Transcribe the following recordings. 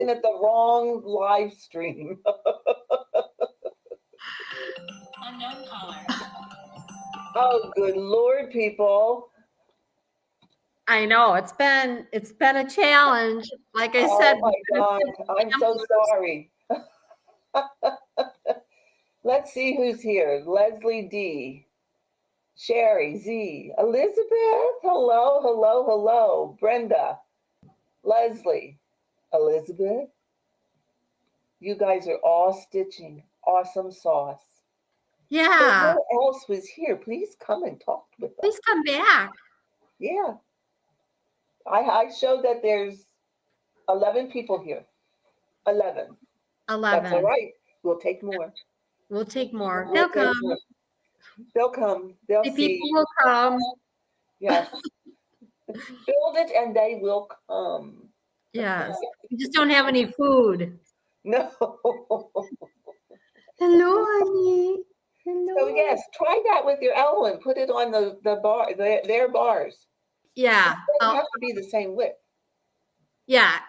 at the wrong live stream. Unknown caller. Oh, good Lord, people. I know it's been a challenge. Like I said, oh my God, I'm so sorry. Let's see who's here. Leslie D, Sherry Z, Elizabeth. Hello, hello, hello. Brenda, Leslie, Elizabeth. You guys are all stitching. Awesome sauce. Yeah. So who else was here? Please come and talk with us. Please come back. Yeah. I showed that there's 11 people here. 11. 11. That's all right. We'll take more. We'll take more. We'll They'll come. more. They'll come. They'll The see. people will come. Yes. Build it and they will come. Yes. We just don't have any food. No. Hello, honey. Hello. So yes, try that with your Ellen. Put it on the bar, their bars. Yeah. It doesn't have to be the same width. Yeah,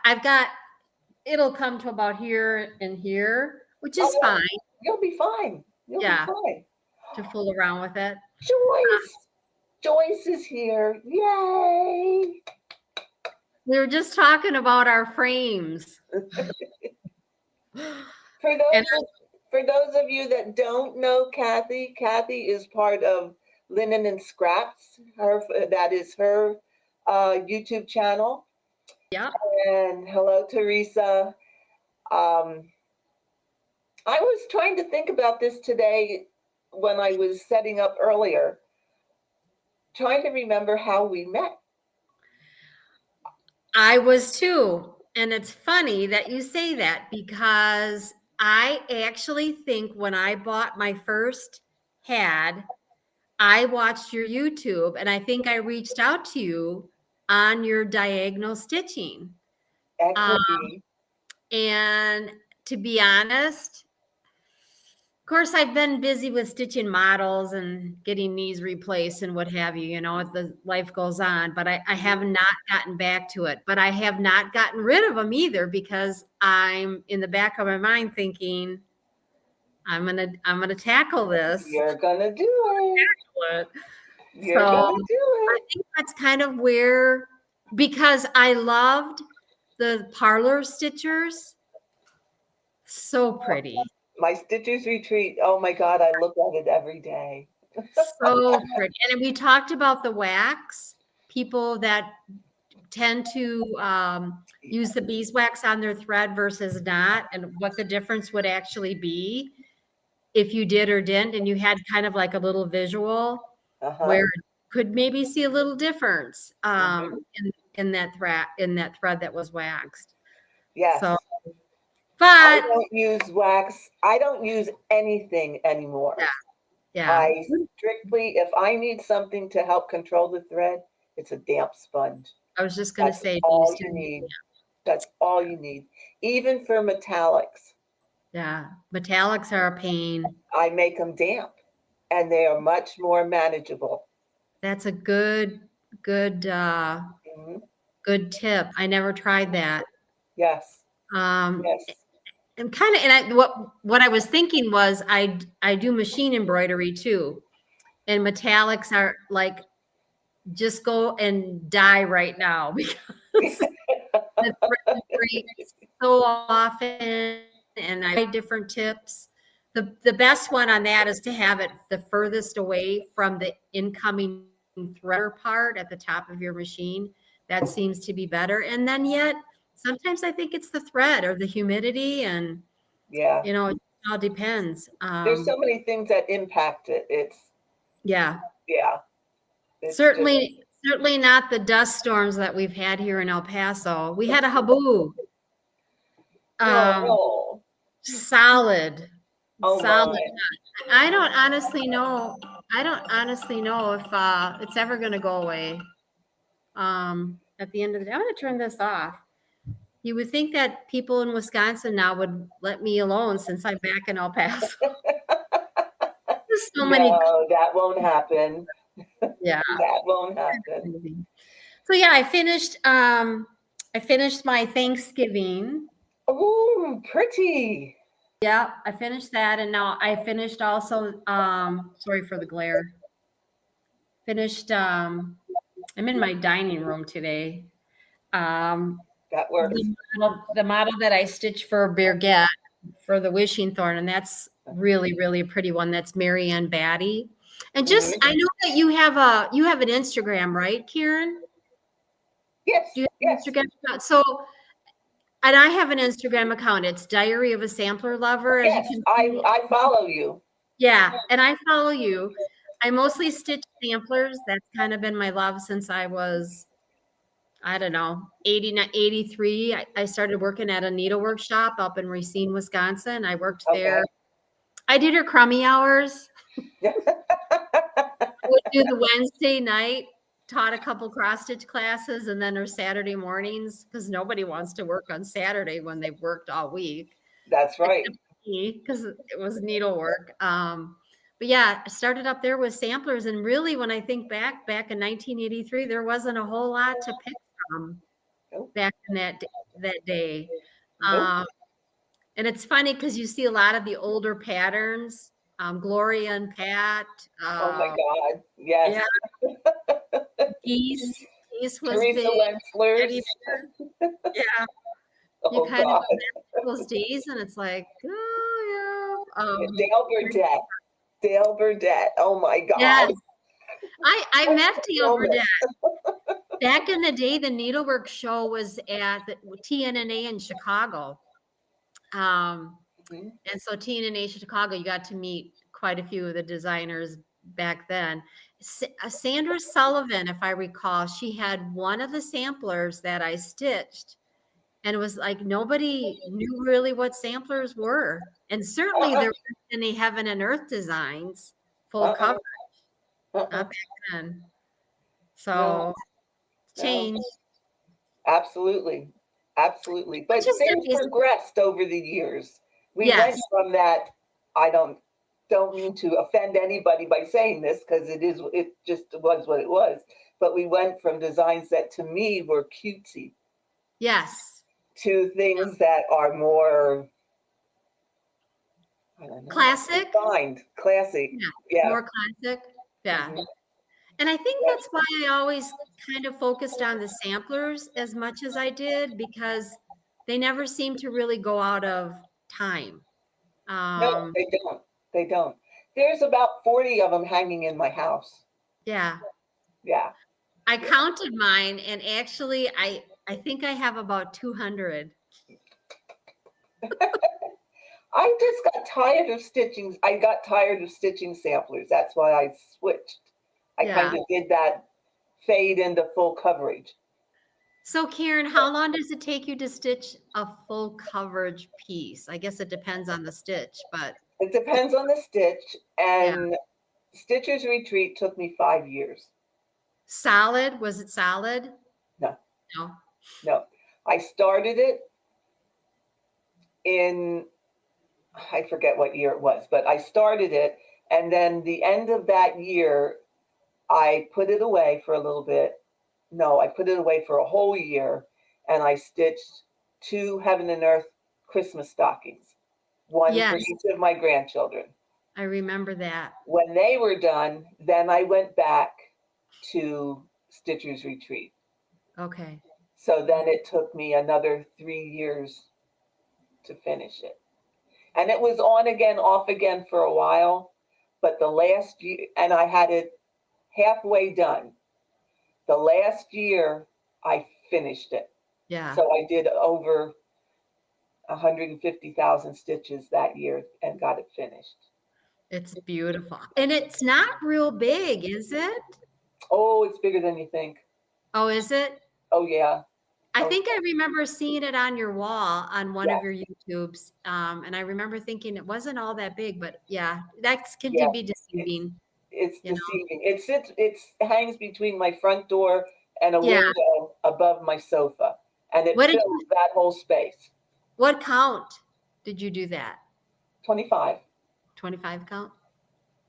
it'll come to about here and here, which is fine. You'll be fine. You'll be fine. To fool around with it. Joyce is here. Yay. We were just talking about our frames. For those of you that don't know Kathy is part of Linen and Scraps. That is her YouTube channel. Yeah. And hello, Teresa. I was trying to think about this today when I was setting up earlier, trying to remember how we met. I was too. And it's funny that you say that because I actually think when I bought my first had, I watched your YouTube and I think I reached out to you on your diagonal stitching. And to be honest, of course, I've been busy with stitching models and getting knees replaced and what have you, as the life goes on, but I have not gotten back to it, but I have not gotten rid of them either because I'm in the back of my mind thinking, I'm going to tackle this. You're going to do it. You're going to do it. I think that's kind of where, because I loved the parlor stitchers. So pretty. My Stitchers Retreat. Oh my God, I look at it every day. So pretty. And we talked about the wax. People that tend to use the beeswax on their thread versus not, and what the difference would actually be if you did or didn't, and you had kind of like a little visual where you could maybe see a little difference in that thread that was waxed. Yes. So, but I don't use wax. I don't use anything anymore. Yeah. I strictly, if I need something to help control the thread, it's a damp sponge. I was just going to say, all you need. That's all you need. Even for metallics. Yeah, metallics are a pain. I make them damp, and they are much more manageable. That's a good tip. I never tried that. Yes. Yes. And what I was thinking was I do machine embroidery too, and metallics are like just go and die right now because the thread breaks so often, and I try different tips. The best one on that is to have it the furthest away from the incoming threader part at the top of your machine. That seems to be better, and then yet. Sometimes I think it's the thread or the humidity, and it all depends. There's so many things that impact it. It's certainly not the dust storms that we've had here in El Paso. We had a haboo. Solid. My. I don't honestly know if it's ever going to go away. At the end of the day, I'm going to turn this off. You would think that people in Wisconsin now would let me alone since I'm back in El Paso. No, that won't happen. Yeah, that won't happen. So yeah, I finished my Thanksgiving Oh, pretty. Yeah, I finished that, and now I finished also, sorry for the glare. Finished, I'm in my dining room today. Um, That works. the model that I stitched for Birgit for the wishing thorn, and that's really, really a pretty one. That's Marianne Batty. And just, I know that you have an Instagram, right, Karen? Yes, Do you have an yes, Instagram account? So, and I have an Instagram account. It's Diary of a Sampler Lover, as you yes. can I see. I follow you. Yeah, and I follow you. I mostly stitch samplers. That's kind of been my love since I was, I don't know, 83. I started working at a needlework shop up in Racine, Wisconsin. I worked there. Okay. I did her crummy hours. Would do the Wednesday night, taught a couple cross stitch classes, and then her Saturday mornings, because nobody wants to work on Saturday when they've worked all week. That's right. Because it was needlework. But yeah, I started up there with samplers, and really, when I think back in 1983, there wasn't a whole lot to pick from Nope. back in that day. Nope. And it's funny because you see a lot of the older patterns, Gloria and Pat, Oh my God. Yes. yeah, geese. Geese was Teresa big. Wenslers. Teddy bear. Yeah, you Oh kind of God. go back to those days, and it's like, oh yeah. Dale Burdett. Dale Burdett. Oh my God. Yes, I met Dale Moment. Burdett. Back in the day, the needlework show was at the TNNA in Chicago. Mhm. And so TNNA Chicago, you got to meet quite a few of the designers back then. Sandra Sullivan, if I recall, she had one of the samplers that I stitched, and it was like nobody knew really what samplers were. And certainly there weren't any heaven and earth designs, full Uh-uh. cover, Uh-uh. not back then. No, So no. change. Absolutely. Absolutely. But Which is things nice. progressed over the years. We went Yes. from that, I don't mean to offend anybody by saying this because it just was what it was. But we went from designs that to me were cutesy Yes. to things that are more, I don't know, Classic. refined, classy. Yeah. Yeah. More classic. Yeah. Mhm. And I think Yeah. that's why I always kind of focused on the samplers as much as I did, because they never seem to really go out of time. No, they don't. They don't. There's about 40 of them hanging in my house. Yeah. Yeah. I Yeah. counted mine, and actually I think I have about 200. I just got tired of stitching. I got tired of stitching samplers. That's why I switched. I kind Yeah. of did that fade into full coverage. So Karen, how long does it take you to stitch a full coverage piece? I guess it depends on the stitch, but It depends on the stitch, yeah. and Stitcher's Retreat took me 5 years. Solid? Was it solid? No, No. no. I started it in, I forget what year it was, but I started it, and then the end of that year, I put it away for a little bit. No, I put it away for a whole year, and I stitched 2 Heaven and Earth Christmas stockings, one for Yes, each of my grandchildren. I remember that. When they were done, then I went back to Stitcher's Retreat. Okay. So then it took me another 3 years to finish it. And it was on again, off again for a while. But the last year, and I had it halfway done. The last year, I finished it. Yeah. So I did over 150,000 stitches that year and got it finished. It's beautiful. And it's not real big, is it? Oh, it's bigger than you think. Oh, is it? Oh, yeah. I Oh, think I remember seeing it on your wall on one yeah. of your YouTubes. And I remember thinking it wasn't all that big, but yeah, that can Yeah. be deceiving. It's You know? deceiving. It hangs between my front door and a Yeah. window above my sofa, and it What did fills that whole space. what count did you do that? 25. 25 count?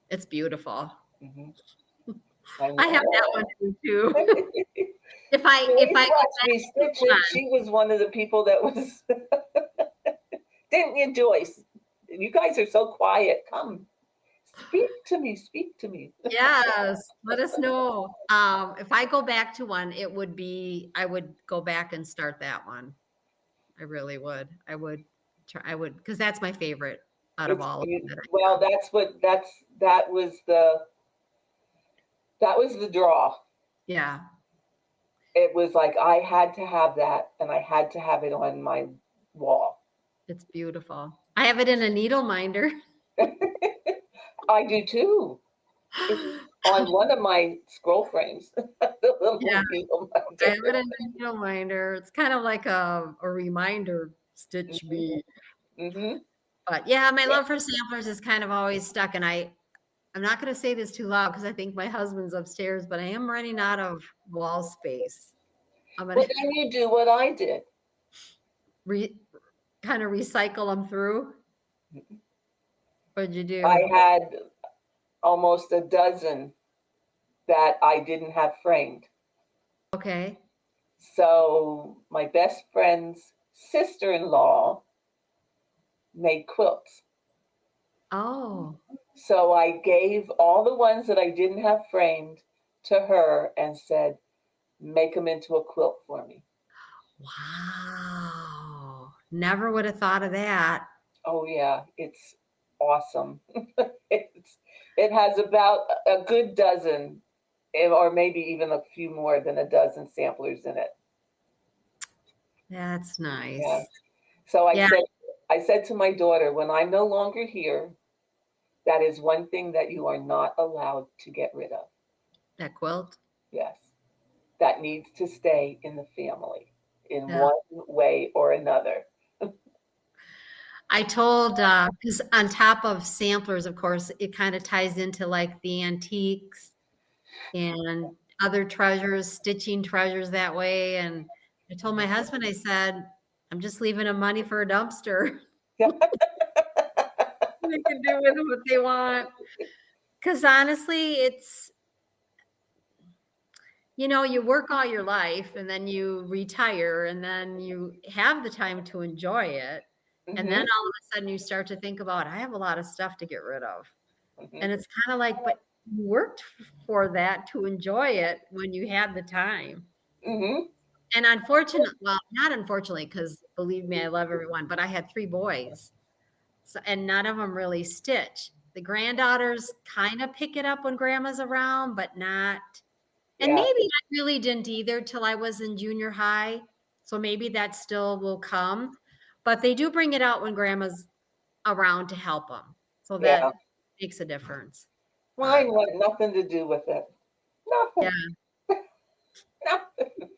It's beautiful. Mm-hmm. I have that one too. If I Joyce go watched me back stitch it. She was one of the people that was Didn't you, Joyce? You guys are so quiet. Come, speak to me. Speak to me. Yes, let us know. If I go back to one, it would be, I would go back and start that one. I really would. I would try, I would, because that's my favorite out of all of them. Well, that was the draw. Yeah, It was like I had to have that, and I had to have it on my wall. it's beautiful. I have it in a needle minder. I do too. It's on one of my scroll frames. The little Yeah. needle I minder. have it in a needle minder. It's kind of like a reminder, stitch me. Mm-hmm. But yeah, my Yeah. love for samplers is kind of always stuck. And I'm not going to say this too loud because I think my husband's upstairs, but I am running out of wall space. I'm going Well, to then you do what I did. kind of recycle them through. What'd you do? I had almost a dozen that I didn't have framed. Okay. So my best friend's sister-in-law made quilts. Oh, So I gave all the ones that I didn't have framed to her and said, make them into a quilt for me. wow. Never would have thought of that. Oh yeah, it's awesome. It has about a good dozen, or maybe even a few more than a dozen samplers in it. That's nice. Yeah. So Yeah. I said to my daughter, when I'm no longer here, that is one thing that you are not allowed to get rid of. That quilt. Yes. That needs to stay in the family in Yeah. one way or another. I told, because on top of samplers, of course, it kind of ties into like the antiques and other treasures, stitching treasures that way. And I told my husband, I said, I'm just leaving them money for a dumpster. Yeah. They can do with what they want. Because honestly, it's, you work all your life and then you retire and then you have the time to enjoy it. And then Mhm, all of a sudden you start to think about, I have a lot of stuff to get rid of. mhm, And it's kind of like, but you worked for that to enjoy it when you had the time. mhm. And unfortunately, well, not unfortunately, because believe me, I love everyone, but I had 3 boys. So, and none of them really stitch. The granddaughters kind of pick it up when grandma's around, but not. And Yeah, maybe I really didn't either till I was in junior high. So maybe that still will come. But they do bring it out when grandma's around to help them. So yeah. that makes a difference. But Mine want nothing to do with it. yeah. Nothing. Nothing.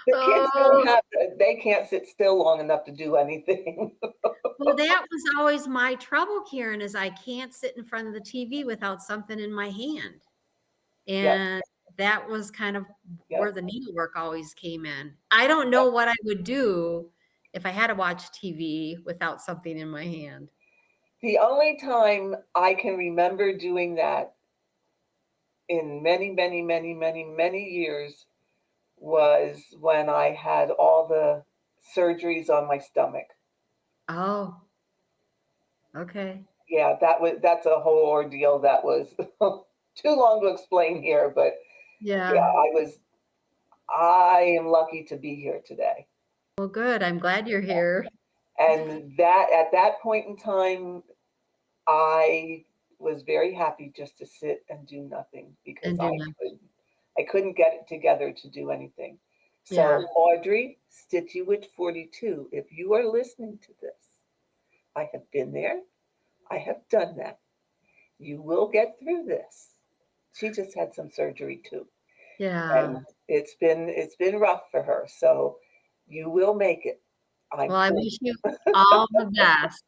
The kids don't Oh, have, they can't sit still long enough to do anything. well, that was always my trouble, Karen, is I can't sit in front of the TV without something in my hand. Yep, And that was kind of where yep, the needlework always came in. I don't know yep. what I would do if I had to watch TV without something in my hand. The only time I can remember doing that in many, many, many, many, many years was when I had all the surgeries on my stomach. Oh, okay. Yeah, that's a whole ordeal that was too long to explain here, but yeah, Yeah. I am lucky to be here today. Well, good. I'm glad you're here And that at that point in time, I was very happy just to sit and do nothing because and do that. I couldn't get it together to do anything. Yeah. So Audrey, Stitchywitch 42, if you are listening to this, I have been there. I have done that. You will get through this. She just had some surgery too. Yeah. And it's been rough for her. So you will make it. I'm Well, I sure. wish you all the best.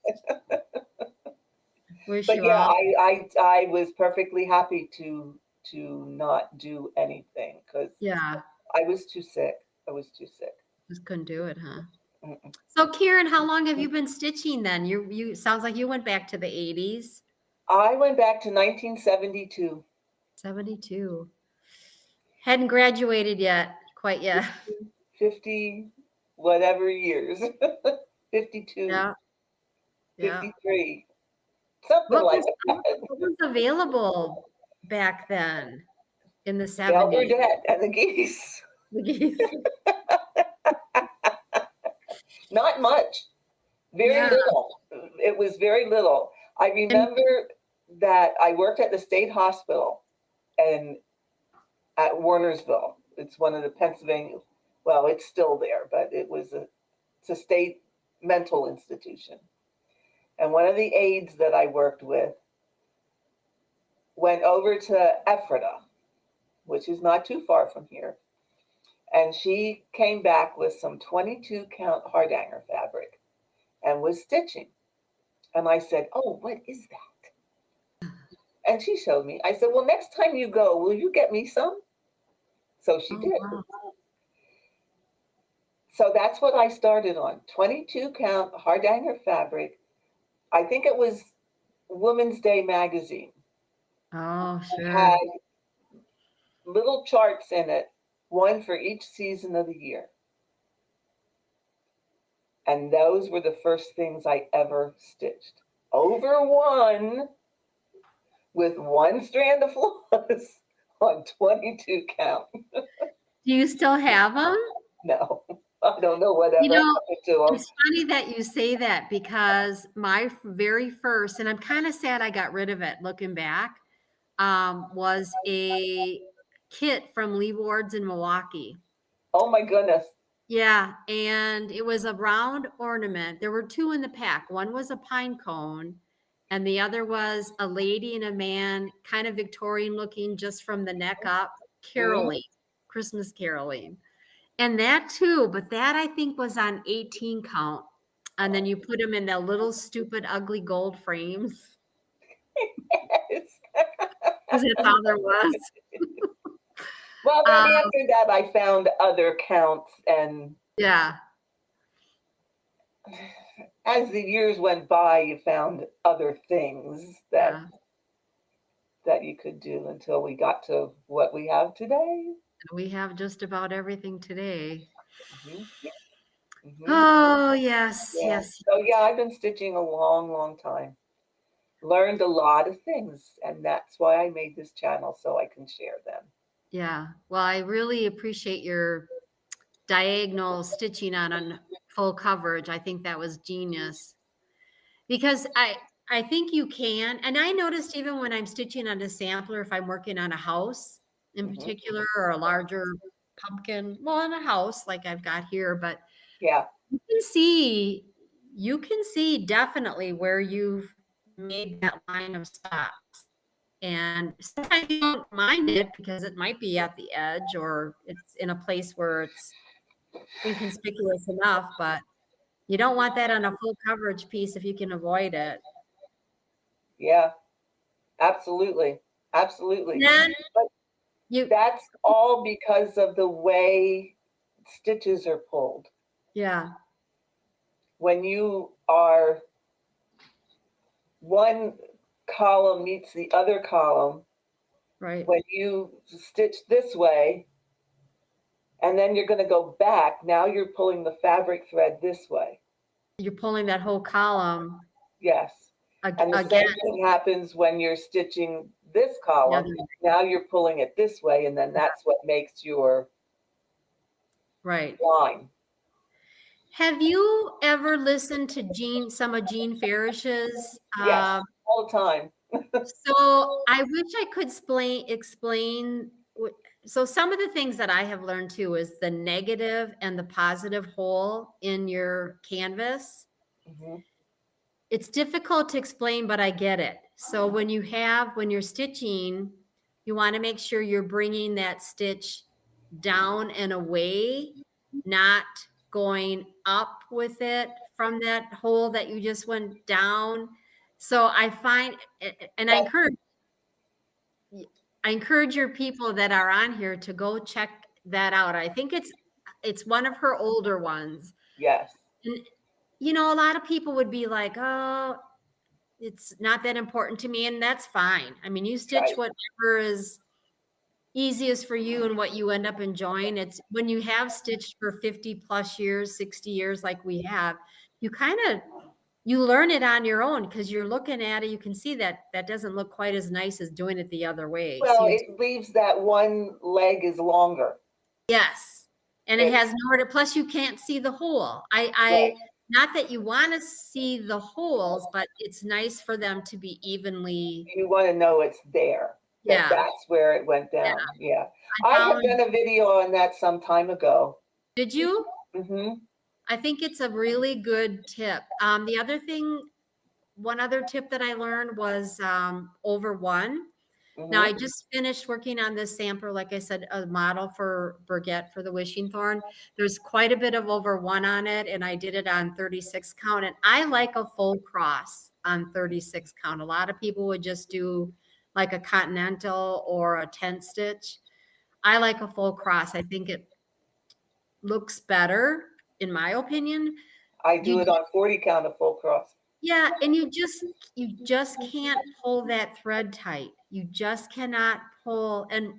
Wish But you yeah, all I was perfectly happy to not do anything because yeah. I was too sick. I was too sick. Just couldn't do it, huh? Mm-mm. So Karen, how long have you been stitching then? You sounds like you went back to the 80s. I went back to 1972. 72. Hadn't graduated yet, quite yet. 50 whatever years. 52, Yeah. Yeah. 53, something What like was that. what was available back then in the Belle 70s? Burdette and the geese. The geese. Not much. Very Yeah. little. It was very little. I And remember that I worked at the state hospital and at Warnersville. It's one of the Pennsylvania, well, it's still there, but it's a state mental institution. And one of the aides that I worked with went over to Ephrata, which is not too far from here. And she came back with some 22 count hardanger fabric and was stitching. And I said, "Oh, what is that?" And she showed me. I said, "Well, next time you go, will you get me some?" So she oh did. wow. So that's what I started on, 22 count hardanger fabric. I think it was Women's Day magazine. Oh, It sure. had little charts in it, one for each season of the year. And those were the first things I ever stitched. Over one with one strand of floss on 22 count. Do you still have them? No, I don't know You whatever know, happened to them. it's funny that you say that because my very first, and I'm kind of sad I got rid of it looking back, was a kit from Lee Ward's in Milwaukee. Oh my goodness. Yeah, and it was a round ornament. There were two in the pack. One was a pine cone, and the other was a lady and a man, kind of Victorian looking, just from the neck up, Mhm. caroling, Christmas caroling. And that too, but that I think was on 18 count. And then you put them in the little stupid, ugly gold frames because that's all there was. Well, then Um, after that, I found other counts, and yeah, as the years went by, you found other things that yeah. you could do until we got to what we have today. We have just about everything today. Mhm, mhm. Oh, yes, Yeah. yes, So yeah, I've been stitching a long, long time. Learned a lot of things, and that's why I made this channel so I can share them. yeah. Well, I really appreciate your diagonal stitching on full coverage. I think that was genius because I think you can, and I noticed even when I'm stitching on a sampler, if I'm working on a house in Hmm. particular or a larger pumpkin, well, in a house like I've got here, but Yeah, you can see definitely where you've made that line of stops. And sometimes you don't mind it because it might be at the edge or it's in a place where it's inconspicuous enough, but you don't want that on a full coverage piece if you can avoid it. yeah, absolutely, absolutely. Then But you, that's all because of the way stitches are pulled. yeah, When you are one column meets the other column, right. when you stitch this way and then you're going to go back, now you're pulling the fabric thread this way. You're pulling that whole column Yes. And the again. same thing happens when you're stitching this The column. other, Now you're pulling it this way, and then that's what makes your right. line. Have you ever listened to some of Jean Farish's? Yes, all the time. So I wish I could explain. So some of the things that I have learned too is the negative and the positive hole in your canvas. Mhm. It's difficult to explain, but I get it. So when you're stitching, you want to make sure you're bringing that stitch down and away, not going up with it from that hole that you just went down. So I find, and That, I encourage your people that are on here to go check that out. I think it's one of her older ones. yes, And a lot of people would be like, "Oh, it's not that important to me," and that's fine. I mean, you stitch right. whatever is, easiest for you and what you end up enjoying. It's when you have stitched for 50 plus years, 60 years like we have, you kind of you learn it on your own because you're looking at it. You can see that that doesn't look quite as nice as doing it the other way. So Well, you, it leaves that one leg is longer. yes, and it It- has nowhere to. Plus, you can't see the hole. Right. Not that you want to see the holes, but it's nice for them to be evenly. You want to know it's there, that Yeah, that's where it went down. Yeah. I I had found. done a video on that some time ago. Did you? Hmm. I think it's a really good tip. The other thing, one other tip that I learned was over one. Now, I Hmm. just finished working on this sampler, like I said, a model for Burgette for the wishing thorn. There's quite a bit of over one on it, and I did it on 36 count. And I like a full cross on 36 count. A lot of people would just do like a continental or a 10 stitch. I like a full cross. I think it looks better, in my opinion. I do You it on 40 count of full cross. Yeah, and you just can't pull that thread tight. You just cannot pull. And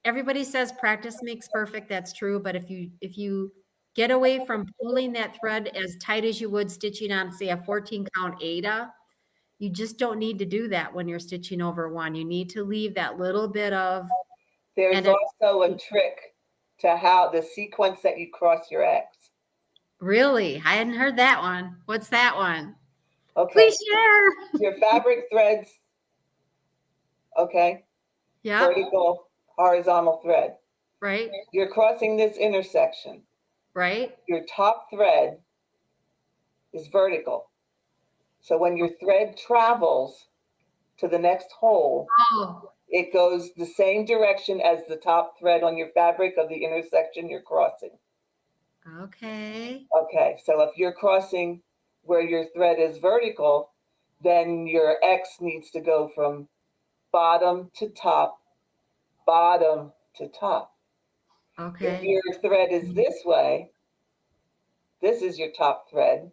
everybody says practice makes perfect. That's true. But if you get away from pulling that thread as tight as you would stitching on, say, a 14 count Ada, you just don't need to do that when you're stitching over one. You need to leave that little bit of, There's and it also a trick to how the sequence that you cross your X. really, I hadn't heard that one. What's that one? Okay. Please share. Your fabric threads, okay, Yeah, vertical, horizontal thread. right, You're crossing this intersection. right. Your top thread is vertical. So when your thread travels to the next hole, Oh, it goes the same direction as the top thread on your fabric of the intersection you're crossing. okay. Okay, so if you're crossing where your thread is vertical, then your X needs to go from bottom to top, bottom to top. If Okay. your thread is this way, this is your top thread,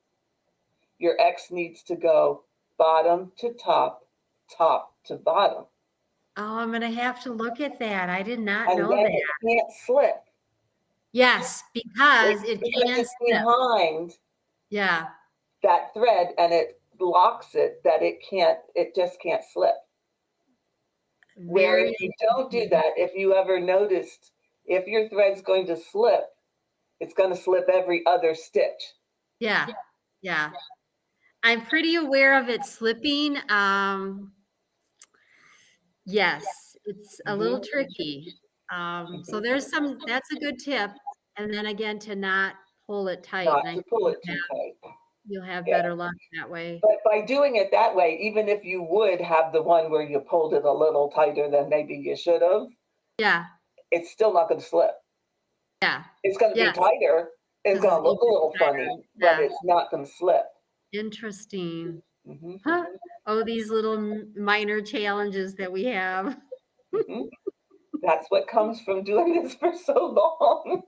your X needs to go bottom to top, top to bottom. Oh, I'm gonna have to look at that. I did not And know then that. it can't slip. Yes, because It's it because can it's slip. behind Yeah. that thread and it locks it that it just can't slip. Where Very if you don't do that, if you ever noticed, if your thread's going to slip, it's going to slip every other stitch. yeah. Yeah. I'm pretty aware of it slipping. Yes, it's a little Mhm. tricky. So there's that's a good tip. And then again, to not pull it tight. Not And I to think pull it too tight. you'll have Yeah. better luck that way. But by doing it that way, even if you would have the one where you pulled it a little tighter than maybe you should have, Yeah. it's still not going to slip. Yeah. It's going to be Yes. tighter. It's 'Cause going it's to look a little tighter. funny, but Yeah. it's not going to slip. Interesting. Mhm, Huh. Oh, these little minor challenges that we have. mhm. That's what comes from doing this for so long.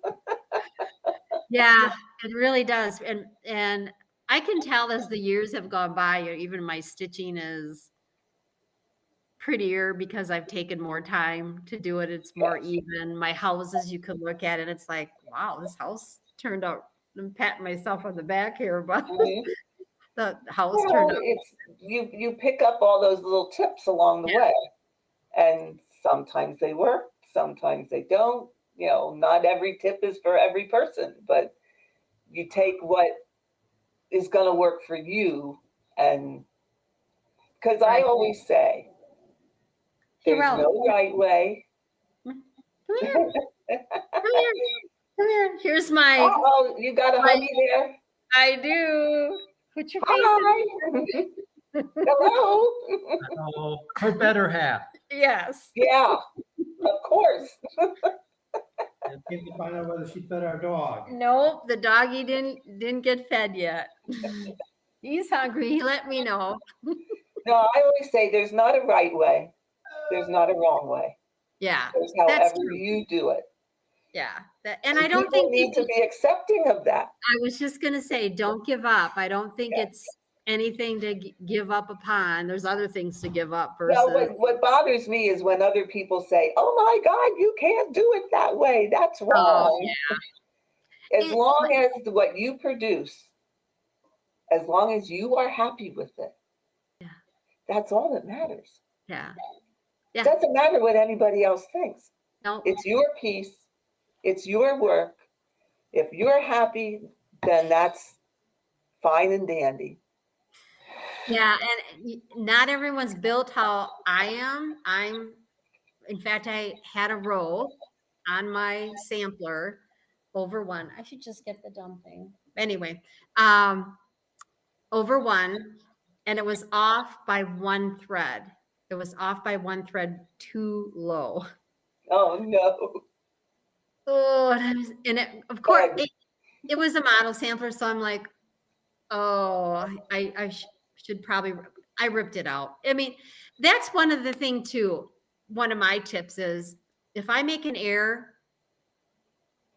Yeah, it really does. And I can tell as the years have gone by, even my stitching is prettier because I've taken more time to do it. It's more Yes. even. My houses, you could look at it, it's like, wow, this house turned out. I'm patting myself on the back here, but Mhm. the house turned Well, out. it's you pick up all those little tips along the Yeah. way, and sometimes they work, sometimes they don't. You know, not every tip is for every person, but you take what is going to work for you. And because I Right. always say, Hey, there's Ralph, no right way. come here, come here, come here. Here's my, Oh, you got a hubby there? I do. Put your face Hi. in. Hello. Oh, her better half. Yes. Yeah, of course. And came to find out whether she fed our dog. Nope, the doggy didn't get fed yet. He's hungry. He let me know. No, I always say there's not a right way. There's not a wrong way. Yeah, There's that's however true. you do it. Yeah. And I don't People think need to people, be accepting of that. I was just gonna say, don't give up. I don't think Yeah. it's anything to give up upon. There's other things to give up Well, versus. what bothers me is when other people say, "Oh my God, you can't do it that way. That's Oh, wrong." As It- long as what you produce, as long as you are happy with it, Yeah. that's all that matters. yeah. It doesn't matter what anybody else thinks. No. It's your piece. It's your work. If you're happy, then that's fine and dandy. Yeah, and not everyone's built how I am. In fact, I had a row on my sampler over one. I should just get the dumb thing. Anyway, over one, and it was off by one thread. It was off by one thread too low. Oh no. Oh, of course, Bug. it was a model sampler, so I'm like, oh, I should probably, I ripped it out. I mean, that's one of the thing too. One of my tips is if I make an error,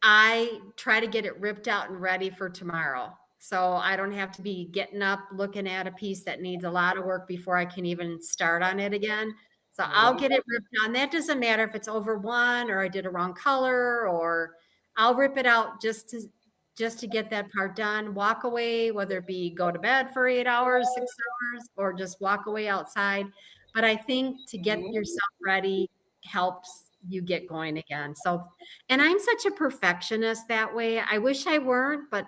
I try to get it ripped out and ready for tomorrow. So I don't have to be getting up, looking at a piece that needs a lot of work before I can even start on it again. So I'll get it ripped out. And that doesn't matter if it's over one or I did a wrong color, or I'll rip it out just to get that part done, walk away, whether it be go to bed for 8 hours, 6 hours, or just walk away outside. But I think to get yourself ready helps you get going again. So, and I'm such a perfectionist that way. I wish I weren't, but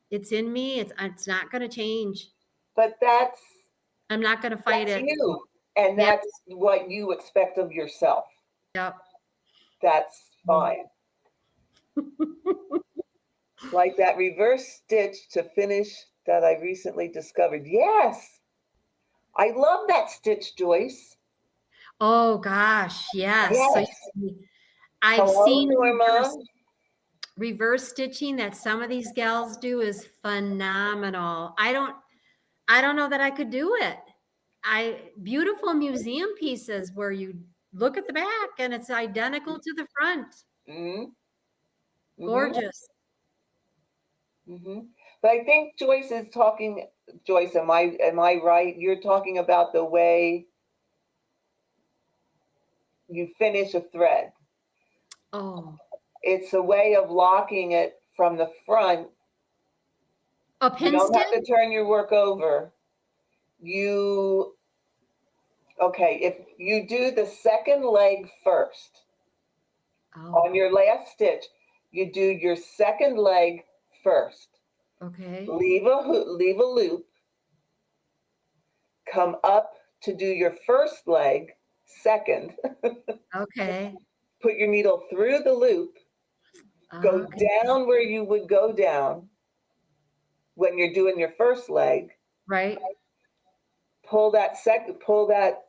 it's in me. It's not going to change. But that's I'm not going to fight it. you, and Yep. that's what you expect of yourself. Yep. That's fine. Like that reverse stitch to finish that I recently discovered. Yes, I love that stitch, Joyce. Oh gosh, yes. Yes. So I've Hello, seen Norma. reverse stitching that some of these gals do is phenomenal. I don't know that I could do it. Beautiful museum pieces where you look at the back and it's identical to the front. Mm-hmm. Gorgeous. Mm-hmm. But I think Joyce is talking. Joyce, am I right? You're talking about the way you finish a thread. Oh, It's a way of locking it from the front. a You pin don't have stitch? to turn your work over. Okay, if you do the second leg first Oh, on your last stitch, you do your second leg first. okay. Leave a loop, come up to do your first leg second, Okay. put your needle through the loop, go Okay. down where you would go down when you're doing your first leg, Right. pull that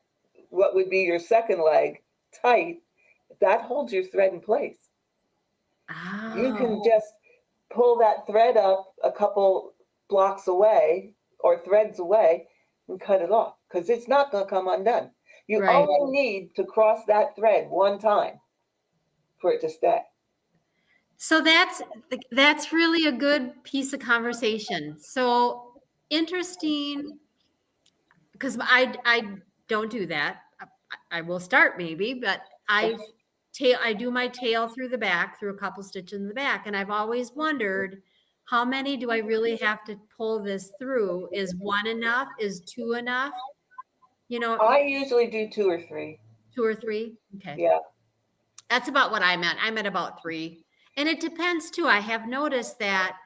what would be your second leg tight. That holds your thread in place. You Oh, can just pull that thread up a couple blocks away or threads away and cut it off because it's not going to come undone. You right. only need to cross that thread one time for it to stay. So that's really a good piece of conversation. So interesting, because I don't do that. I will start maybe, but I do my tail through the back, through a couple stitches in the back, and I've always wondered how many do I really have to pull this through? Is one enough? Is two enough? You know, I usually do 2 or 3. two or three. Okay. Yeah. That's about what I'm at. I'm at about 3. And it depends too. I have noticed that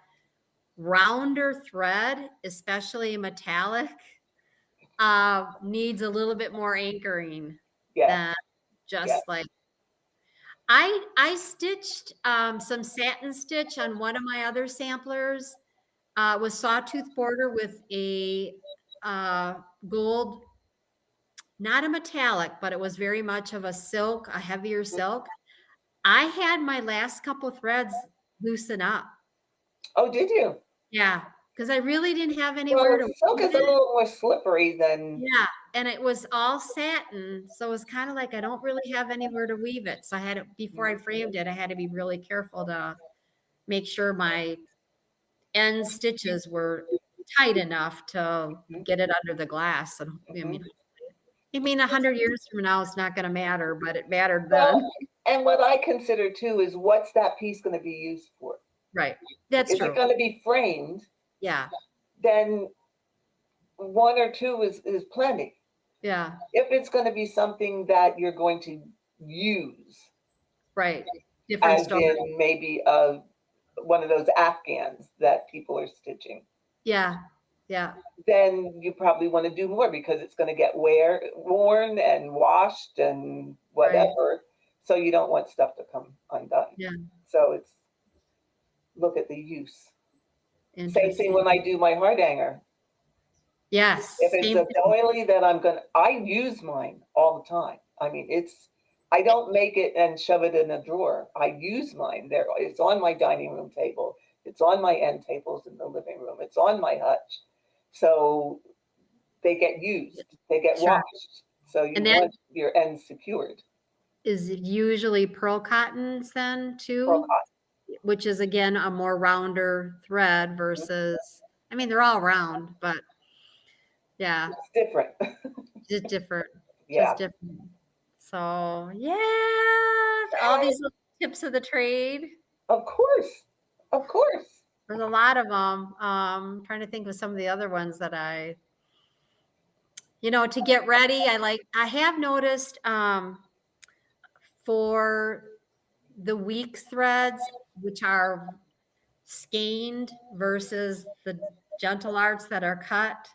rounder thread, especially metallic, needs a little bit more anchoring Yes. than just Yes. like I stitched some satin stitch on one of my other samplers with sawtooth border with a gold, not a metallic, but it was very much of a silk, a heavier silk. I had my last couple threads loosen up. Oh, did you? Yeah, because I really didn't have anywhere Well, to silk weave is a it. little more slippery than. Yeah, and it was all satin, so it was kind of like I don't really have anywhere to weave it. So I had to, before I framed it, I had to be really careful to make sure my end stitches were tight enough to get it under the glass. And I mean, 100 years from now, it's not going to matter, but it mattered then. Well, and what I consider too is what's that piece going to be used for? Right. That's Is true. it going to be framed? Yeah. Then 1 or 2 is plenty. Yeah. If it's going to be something that you're going to use, Right. Different as story. in maybe one of those Afghans that people are stitching, Yeah. Yeah. then you probably want to do more because it's going to get worn and washed and whatever. So you don't want stuff to come undone. Yeah. So it's look at the use. Same thing Interesting. when I do my heart hanger. Yes. If it's Same a thing. doily that I use mine all the time. I mean, I don't make it and shove it in a drawer. I use mine there. It's on my dining room table. It's on my end tables in the living room. It's on my hutch. So they get used, they get Sure. washed. So you And that- want your ends secured. Is it usually pearl cottons then too? Pearl cotton. Which is again a more rounder thread versus, I mean, they're all round, but yeah, It's different. just different. Yeah. Just different. So yeah, all these little tips of the trade. Of course. Of course. There's a lot of them. Trying to think of some of the other ones that to get ready. I have noticed for the weeks threads, which are skeined versus the gentle arts that are cut.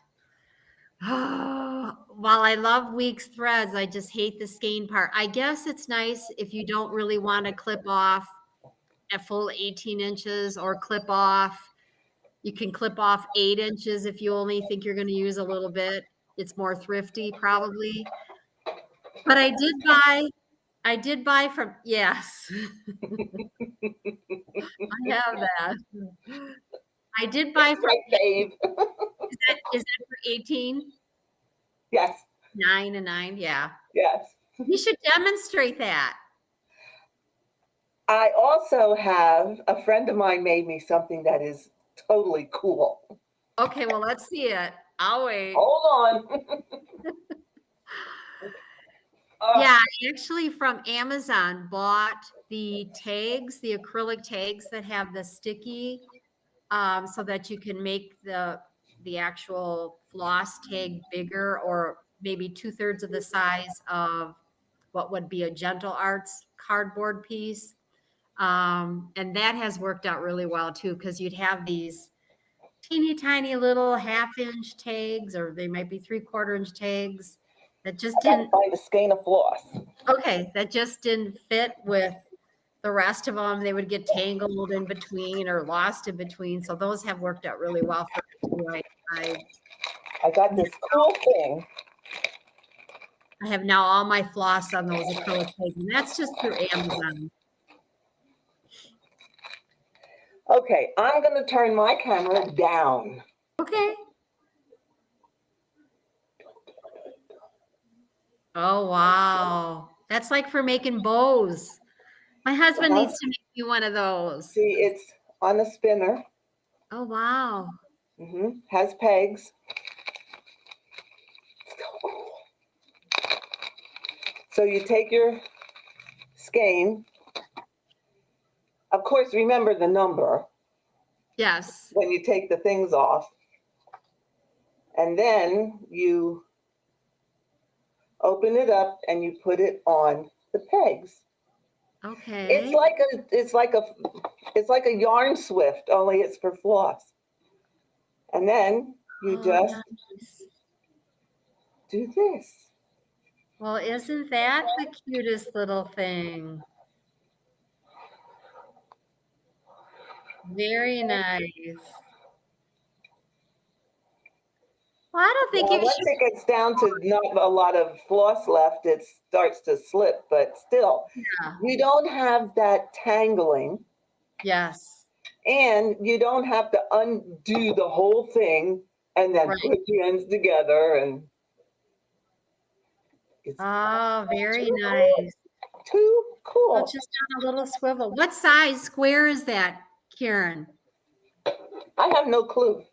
While I love weeks threads, I just hate the skein part. I guess it's nice if you don't really want to clip off a full 18 inches or clip off. You can clip off 8 inches if you only think you're going to use a little bit. It's more thrifty probably. But I did buy from, yes. I have that. I did buy from, My fave. is that for 18? Yes. 9 and 9, yeah. Yes. You should demonstrate that. I also have a friend of mine made me something that is totally cool. Okay, well, let's see it. I'll wait. Hold on. Yeah, I actually from Amazon bought the tags, the acrylic tags that have the sticky, so that you can make the actual floss tag bigger, or maybe 2/3 of the size of what would be a Gentle Arts cardboard piece. And that has worked out really well too, because you'd have these teeny tiny little 1/2-inch tags, or they might be 3/4 inch tags that just I gotta didn't, find a skein of floss. okay, that just didn't fit with the rest of them. They would get tangled in between or lost in between. So those have worked out really well for me too. I got this cool thing. I have now all my floss on those acrylic tags, and that's just through Amazon. Okay, I'm gonna turn my camera down. Okay. Oh, wow. That's like for making bows. My husband Uh-huh. needs to make me one of those. See, it's on a spinner. Oh, wow. Has pegs. So you take your skein. Of course, remember the number Yes. when you take the things off. And then you open it up and you put it on the pegs. Okay. It's like a yarn swift, only it's for floss. And then you just nice. do this. Well, isn't that the cutest little thing? Very nice. Well, I don't think Now, you once should. it gets down to not a lot of floss left, it starts to slip, but still, Yeah. you don't have that tangling, Yes. and you don't have to undo the whole thing and then Right. put the ends together. And it's Oh, very too nice. too cool. Well, just on a little swivel. What size square is that, Karen? I have no clue.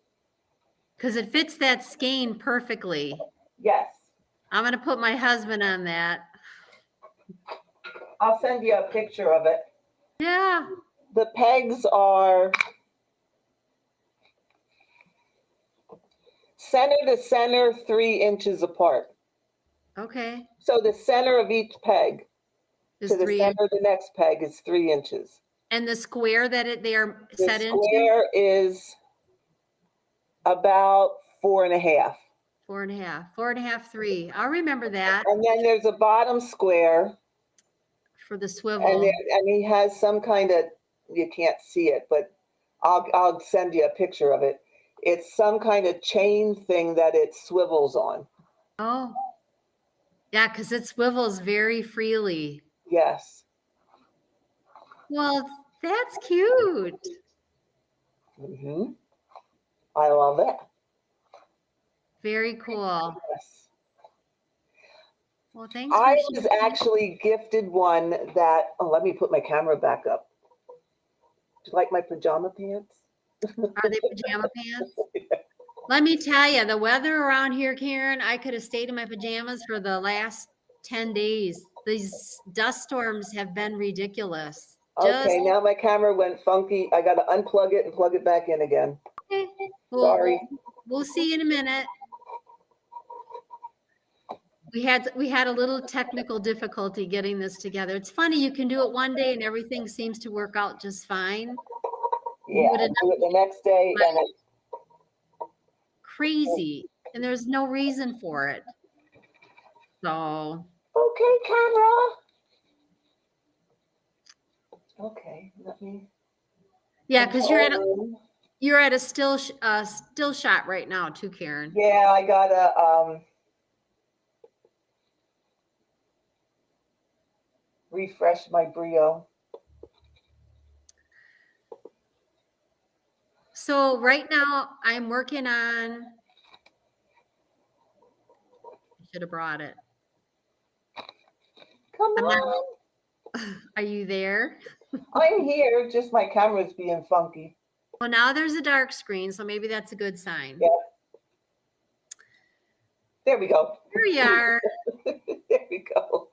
Because it fits that skein perfectly. Yes. I'm going to put my husband on that. I'll send you a picture of it. Yeah. The pegs are center to center, 3 inches apart. Okay. So the center of each peg Is to the 3 center of the next peg is 3 inches. and the square that they are The set into? square is about 4.5. 4.5. 4.5, 3. I'll remember that And then there's a bottom square, for the and swivel. he has some kind of, you can't see it, but I'll send you a picture of it. It's some kind of chain thing that it swivels on. Oh. Yeah, because it swivels very freely. Yes. Well, that's cute. Hmm. I love it. Very cool. Yes. Well, thanks I for was sharing. actually gifted one that, oh, let me put my camera back up. Do you like my pajama pants? Are they pajama pants? Let me tell you, the weather around here, Karen, I could have stayed in my pajamas for the last 10 days. These dust storms have been ridiculous. Just, Okay, now my camera went funky. I got to unplug it and plug it back in again. okay. Sorry. We'll see you in a minute. We had a little technical difficulty getting this together. It's funny, you can do it one day and everything seems to work out just fine. Yeah, Would I'll it do it the next day. And crazy, and there's no reason for it. So, okay, camera. Okay, let me. yeah, because control. you're at a still shot right now too, Karen. Yeah, I gotta refresh my Brio. So right now I'm working on. I should have brought it. Come I'm not. on. Are you there? I'm here, just my camera's being funky. Well, now there's a dark screen, so maybe that's a good sign. Yeah. There we go. Here you are. There we go.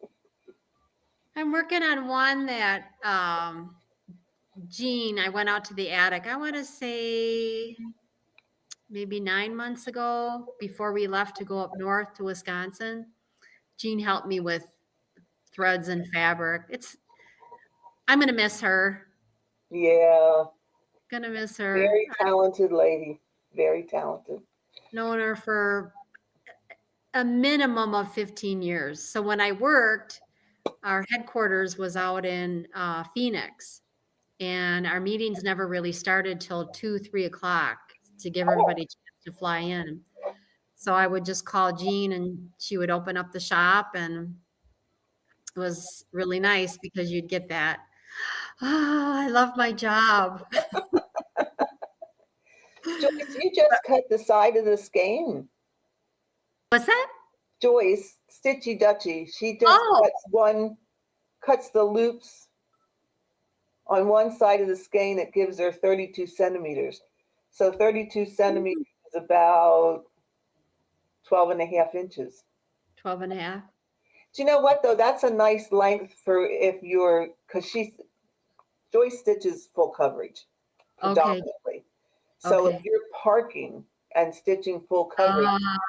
I'm working on one that Jean, I went out to the attic. I want to say maybe 9 months ago, before we left to go up north to Wisconsin. Jean helped me with threads and fabric. I'm gonna miss her. Yeah, Gonna miss her. very talented lady. Very talented. Known her for a minimum of 15 years. So when I worked, our headquarters was out in Phoenix, and our meetings never really started till 2, 3 o'clock to give everybody a chance to fly in. So I would just call Jean, and she would open up the shop, and it was really nice because you'd get that. Oh, I love my job. Joyce, you just cut the side of the skein. What's that? Joyce, Stitchy Dutchy, she just Oh, cuts the loops on one side of the skein. It gives her 32 centimeters. So 32 centimeters is about 12.5 inches. 12 and a half. Do you know what though? That's a nice length for if you're, because Joyce stitches full coverage predominantly. So Okay. if you're parking and stitching full coverage,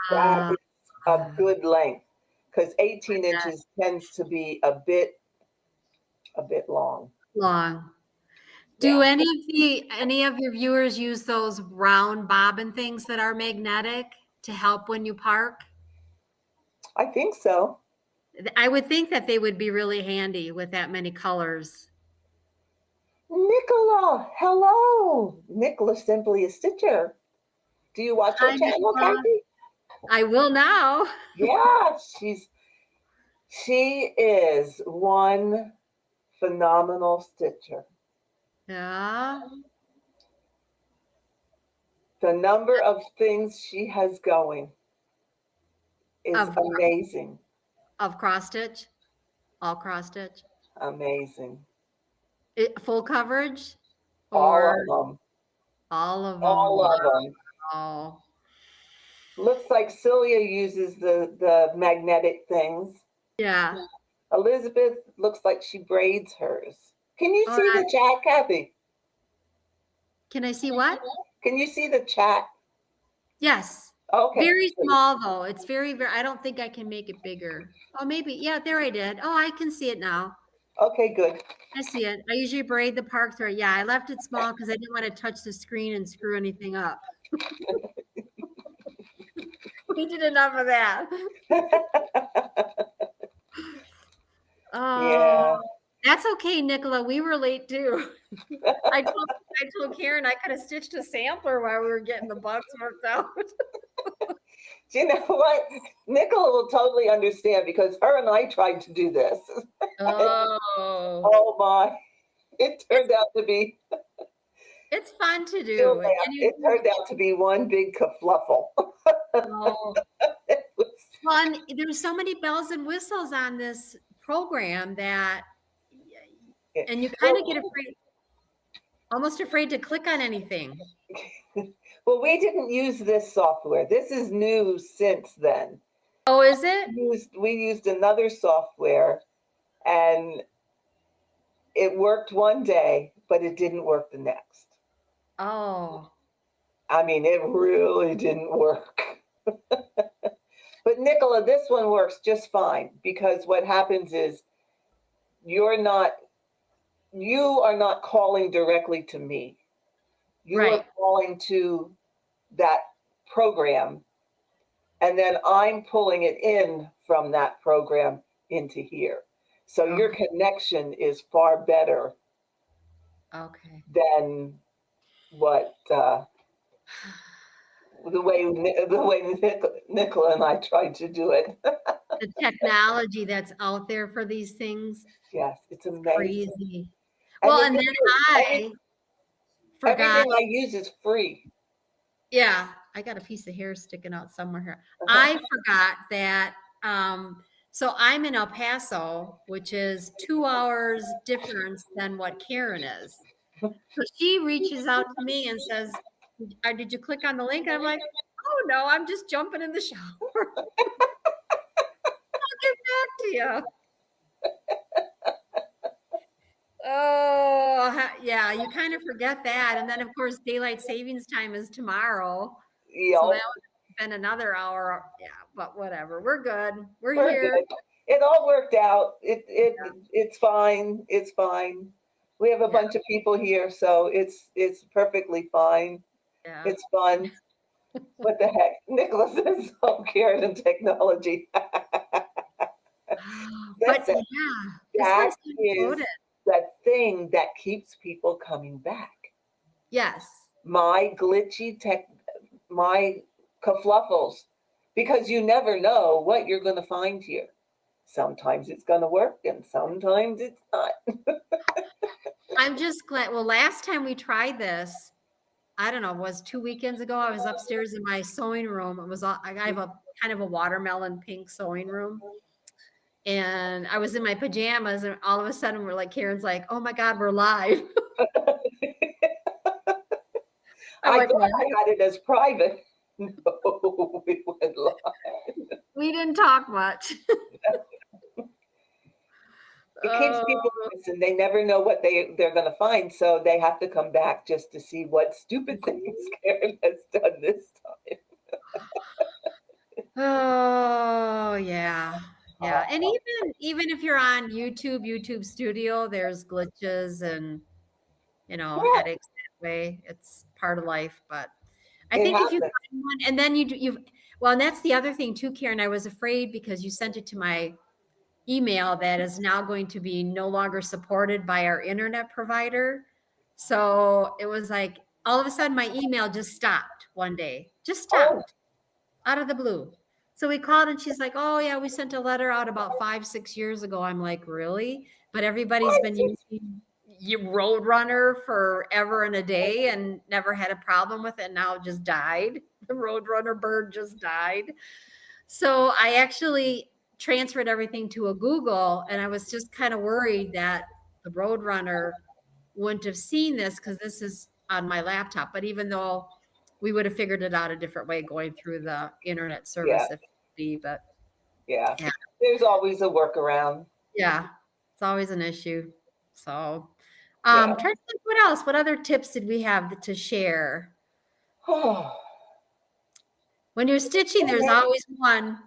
that is a good length, because 18 inches tends to be a bit long. Long. Do Yeah, any of your viewers use those round bobbin things that are magnetic to help when you park? I think so. I would think that they would be really handy with that many colors. Nicola, hello. Nicola's simply a stitcher. Do you watch her Hi, channel, Nicola. Kathy? I will now. Yeah, she is one phenomenal stitcher. Yeah. The number of things she has going is Of amazing. cross stitch, all cross stitch. Amazing. Full coverage All or of them. all of them? All of them. Wow. Looks like Celia uses the magnetic things. Yeah. Elizabeth looks like she braids hers. Can you Oh, see the chat, Kathy? Can I see what? Can you see the chat? Yes. Okay. Very small though. It's very, I don't think I can make it bigger. Oh, maybe. Yeah, there I did. Oh, I can see it now. Okay, good. I see it. I usually braid the park thread. Yeah, I left it small because I didn't want to touch the screen and screw anything up. We did enough of that. Yeah. Oh, that's okay, Nicola. We were late too. I told Karen I could have stitched a sampler while we were getting the bugs worked out. Do you know what? Nicola will totally understand because her and I tried to do this. Oh, Oh my. It turned out to be it's fun to do. And it turned out to be one big kerfluffle. oh, It was- fun. There's so many bells and whistles on this program that, and you kind of get afraid, almost afraid to click on anything. Well, we didn't use this software. This is new since then. Oh, is it? We used another software and it worked one day, but it didn't work the next. Oh, I mean, it really didn't work. But Nicola, this one works just fine because what happens is you are not calling directly to me. You are right. calling to that program, and then I'm pulling it in from that program into here. So your Okay. connection is far better Okay. than what the way Nicola and I tried to do it. The technology that's out there for these things, Yes, it's amazing. crazy. And Well, the and thing then is, I forgot. everything I use is free. Yeah, I got a piece of hair sticking out somewhere here. I forgot that. So I'm in El Paso, which is 2 hours difference than what Karen is. So she reaches out to me and says, Did you click on the link?" And I'm like, "Oh no, I'm just jumping in the shower. I'll get back to you." Oh, yeah, you kind of forget that. And then, of course, daylight savings time is tomorrow. So Yep. that would have been another hour. Yeah, but whatever. We're good. We're We're here. good. It all worked out. It's fine. It's fine. We have a Yeah. bunch of people here, so it's perfectly fine. Yeah. It's fun. What the heck? Nicholas is so cared in technology. But Listen, yeah, this that one's kind of is loaded. the thing that keeps people coming back. Yes. My glitchy tech, my kerfluffles, because you never know what you're going to find here. Sometimes it's going to work and sometimes it's not. I'm just glad. Well, last time we tried this, I don't know, was 2 weekends ago. I was upstairs in my sewing room. It was all, I have a kind of a watermelon pink sewing room. And I was in my pajamas, and all of a sudden we're like, Karen's like, "Oh my God, we're live." I'm I like, thought "What?" I had it as private. No, we went live. We didn't talk much. It keeps people listen. They never know what they're going to find, so they have to come back just to see what stupid things Karen has done this time. Oh yeah. Yeah. And even if you're on YouTube Studio, there's glitches and Yeah, headaches that way. It's part of life. But I it think if you happens. find one and then well, and that's the other thing too, Karen. I was afraid because you sent it to my email that is now going to be no longer supported by our internet provider. So it was like all of a sudden my email just stopped one day. Just Oh, stopped. Out of the blue. So we called and she's like, "Oh yeah, we sent a letter out about 5-6 years ago." I'm like, "Really?" But everybody's been using Roadrunner forever and a day and never had a problem with it. Now it just died. The Roadrunner bird just died. So I actually transferred everything to a Google, and I was just kind of worried that the Roadrunner wouldn't have seen this because this is on my laptop. But even though we would have figured it out a different way going through the internet service Yeah. if be, but Yeah. Yeah. There's always a workaround. yeah, it's always an issue. So, Yeah. trying to think what else. What other tips did we have to share? Oh, When you're stitching, there's always one.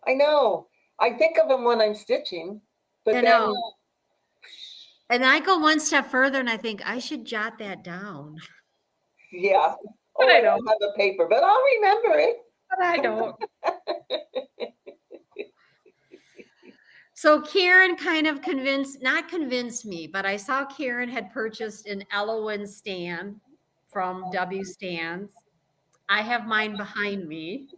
I know. I think of them when I'm stitching, but I then know. And I go one step further and I think I should jot that down. yeah. But Oh, I I don't have a paper, but I'll remember it. But I don't. So Karen kind of not convinced me, but I saw Karen had purchased an Elowen stand from W Stands. I have mine behind me.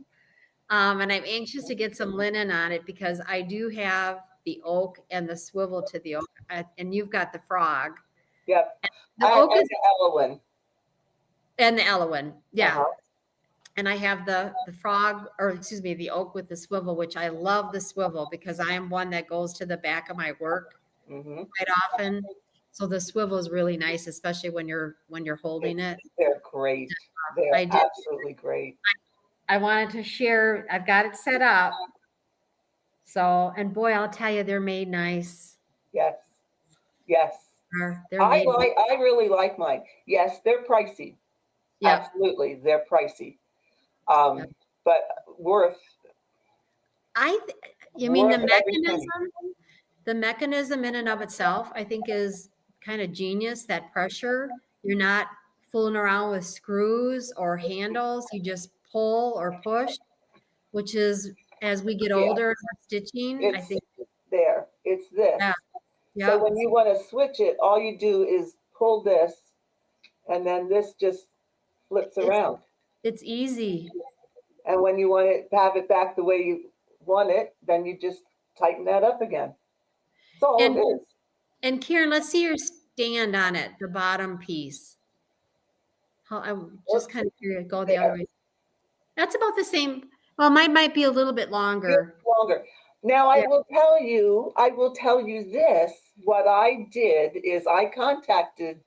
And I'm anxious to get some linen on it because I do have the oak and the swivel to the oak, and you've got the frog. Yep. The oak And is the Elowen. and the Elowen, yeah. Uh-huh. And I have the frog, or excuse me, the oak with the swivel, which I love the swivel because I am one that goes to the back of my work Mm-hmm. quite often. So the swivel is really nice, especially when you're holding it. They're great. They're I did. absolutely great. I wanted to share. I've got it set up. So, and boy, I'll tell you, they're made nice. Yes. Yes. They're made. I really like mine. Yes, they're pricey. Yeah. Absolutely, they're pricey. Yep. But worth. You mean the worth every penny. mechanism? The mechanism in and of itself, I think, is kind of genius. That pressure, you're not fooling around with screws or handles. You just pull or push, which is as we get Yeah. older and we're stitching, I It's think. there. It's this. Yeah. So Yeah. when you want to switch it, all you do is pull this, and then this just flips around. It's easy. And when you want to have it back the way you want it, then you just tighten that up again. That's all And- it is. And Karen, let's see your stand on it, the bottom piece. I'm just kind of curious. Go the other way. That's about the same. Well, mine might be a little bit longer. It's longer. Now I Yeah. will tell you this. What I did is I contacted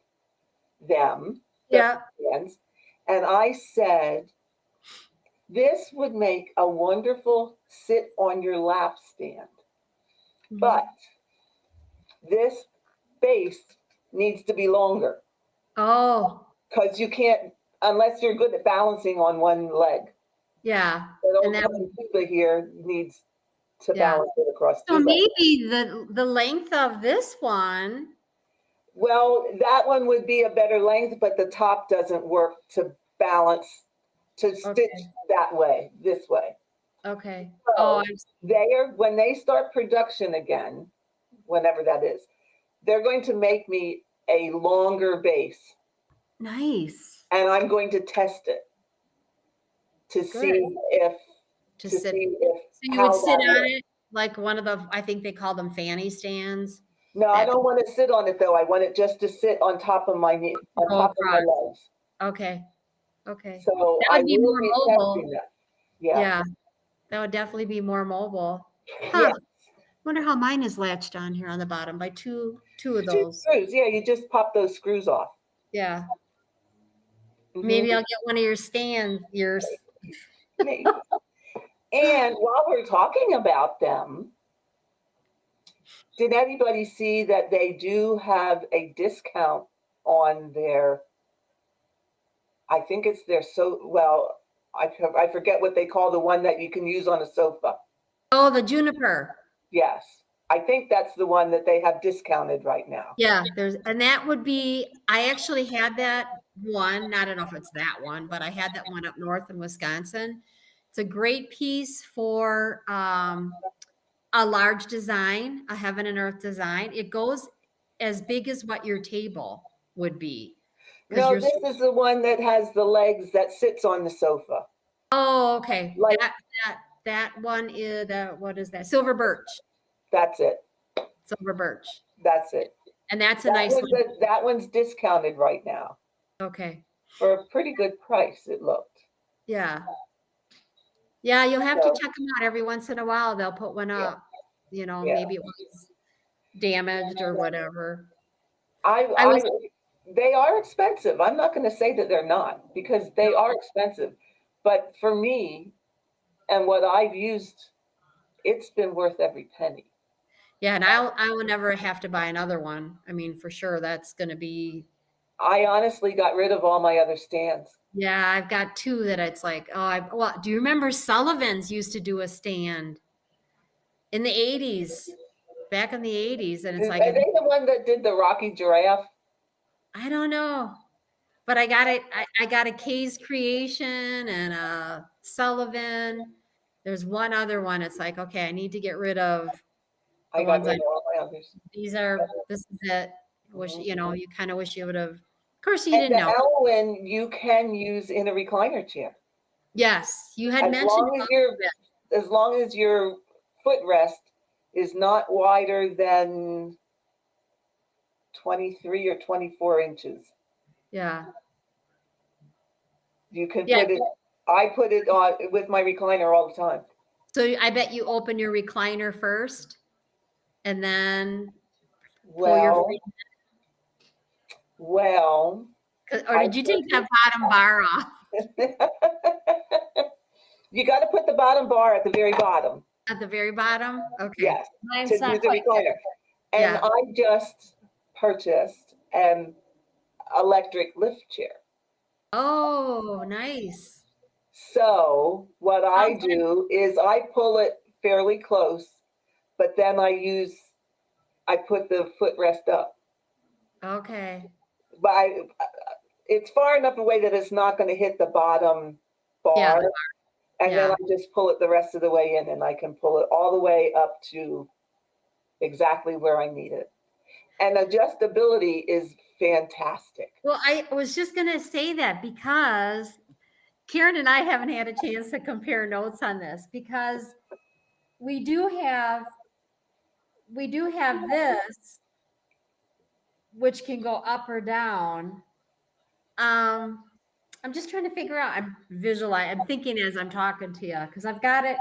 them, Yeah. fans, and I said, this would make a wonderful sit on your lap stand. Mhm. But this base needs to be longer Oh, because you can't, unless you're good at balancing on one leg. yeah. But And old that- tuba here needs to Yeah. balance it across So tuba. maybe the length of this one. Well, that one would be a better length, but the top doesn't work to balance, to stitch that way, this way. Okay. So, Oh, when they start production again, whenever that is, they're going to make me a longer base, nice. and I'm going to test it to see if To sit. see if So you how would sit that on works. it like one of the, I think they call them fanny stands. No, I don't want to sit on it though. I want it just to sit on top of my knee, on Go top of my across. legs. Okay. Okay. So That I would be will more be mobile. testing that. Yeah. Yeah. That would definitely be more mobile. Huh. Yeah. Wonder how mine is latched on here on the bottom by two of Two those. screws. Yeah, you just pop those screws off. Yeah. Mhm. Maybe I'll get one of your stands. Maybe. And while we're talking about them, did anybody see that they do have a discount on their, I think it's their, I forget what they call the one that you can use on a sofa. Oh, the juniper. Yes. I think that's the one that they have discounted right now. Yeah, and that would be, I actually had that one, I don't know if it's that one, but I had that one up north in Wisconsin. It's a great piece for a large design, a heaven and earth design. It goes as big as what your table would be. No, this is the one that has the legs that sits on the sofa. Oh, okay. Like- That one is what is that? Silver birch. That's it. Silver birch. That's it. And that's a nice one. That one's discounted right now Okay. for a pretty good price, it looked. Yeah. Yeah, you'll have to So- check them out every once in a while. They'll put one up. You know, Yeah. maybe it was damaged or whatever. I they are expensive. I'm not going to say that they're not, because they are expensive. But for me and what I've used, it's been worth every penny. Yeah, and I will never have to buy another one. I mean, for sure, that's going to be. I honestly got rid of all my other stands. Yeah, I've got two that it's like, well, do you remember Sullivan's used to do a stand in the 80s, back in the 80s, and it's Are like, they the one that did the Rocky Giraffe? I don't know, but I got it. I got a Kay's Creation and a Sullivan. There's one other one. It's like, okay, I need to get rid of the I got ones rid I. of all my others. This is it. Wish Mhm. you kind of wish you would have. Of course, you And didn't the know. Elwyn you can use in a recliner chair. Yes, you had As mentioned. long as your footrest is not wider than 23 or 24 inches. Yeah. You can Yeah. put it, I put it on with my recliner all the time. So I bet you open your recliner first, and then pull Well, your. well, Or did you take that bottom bar off you got to put the bottom bar at the very bottom. at the very bottom? Okay. Yes, Mine's to do not the quite recliner. And Yeah. I just purchased an electric lift chair. Oh, nice. So what I Sounds do is I pull it fairly close, but then I put the footrest up. Okay. But it's far enough away that it's not going to hit the bottom Yeah. bar. And then Yeah. I just pull it the rest of the way in, and I can pull it all the way up to exactly where I need it. And adjustability is fantastic. Well, I was just going to say that because Karen and I haven't had a chance to compare notes on this, because we do have this, which can go up or down. I'm just trying to figure out. I'm thinking as I'm talking to you, because I've got it.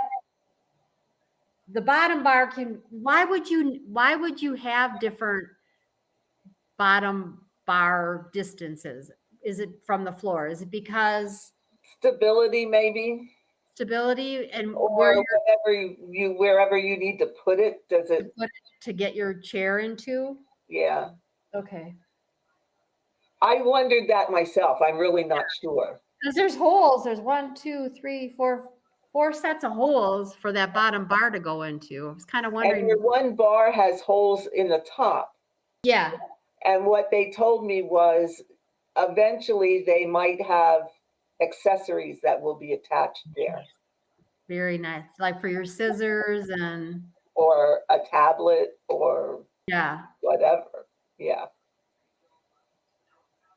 The bottom bar can. Why would you have different bottom bar distances? Is it from the floor? Is it because Stability, maybe, stability and or wherever you need to put it. Does it? to get your chair into? Yeah. Okay. I wondered that myself. I'm really not sure. Because there's holes. There's 1, 2, 3, 4 sets of holes for that bottom bar to go into. I was kind of And wondering. your one bar has holes in the top. Yeah. And what they told me was eventually they might have accessories that will be attached there, Very nice. Like for your scissors and or a tablet or yeah. whatever. Yeah.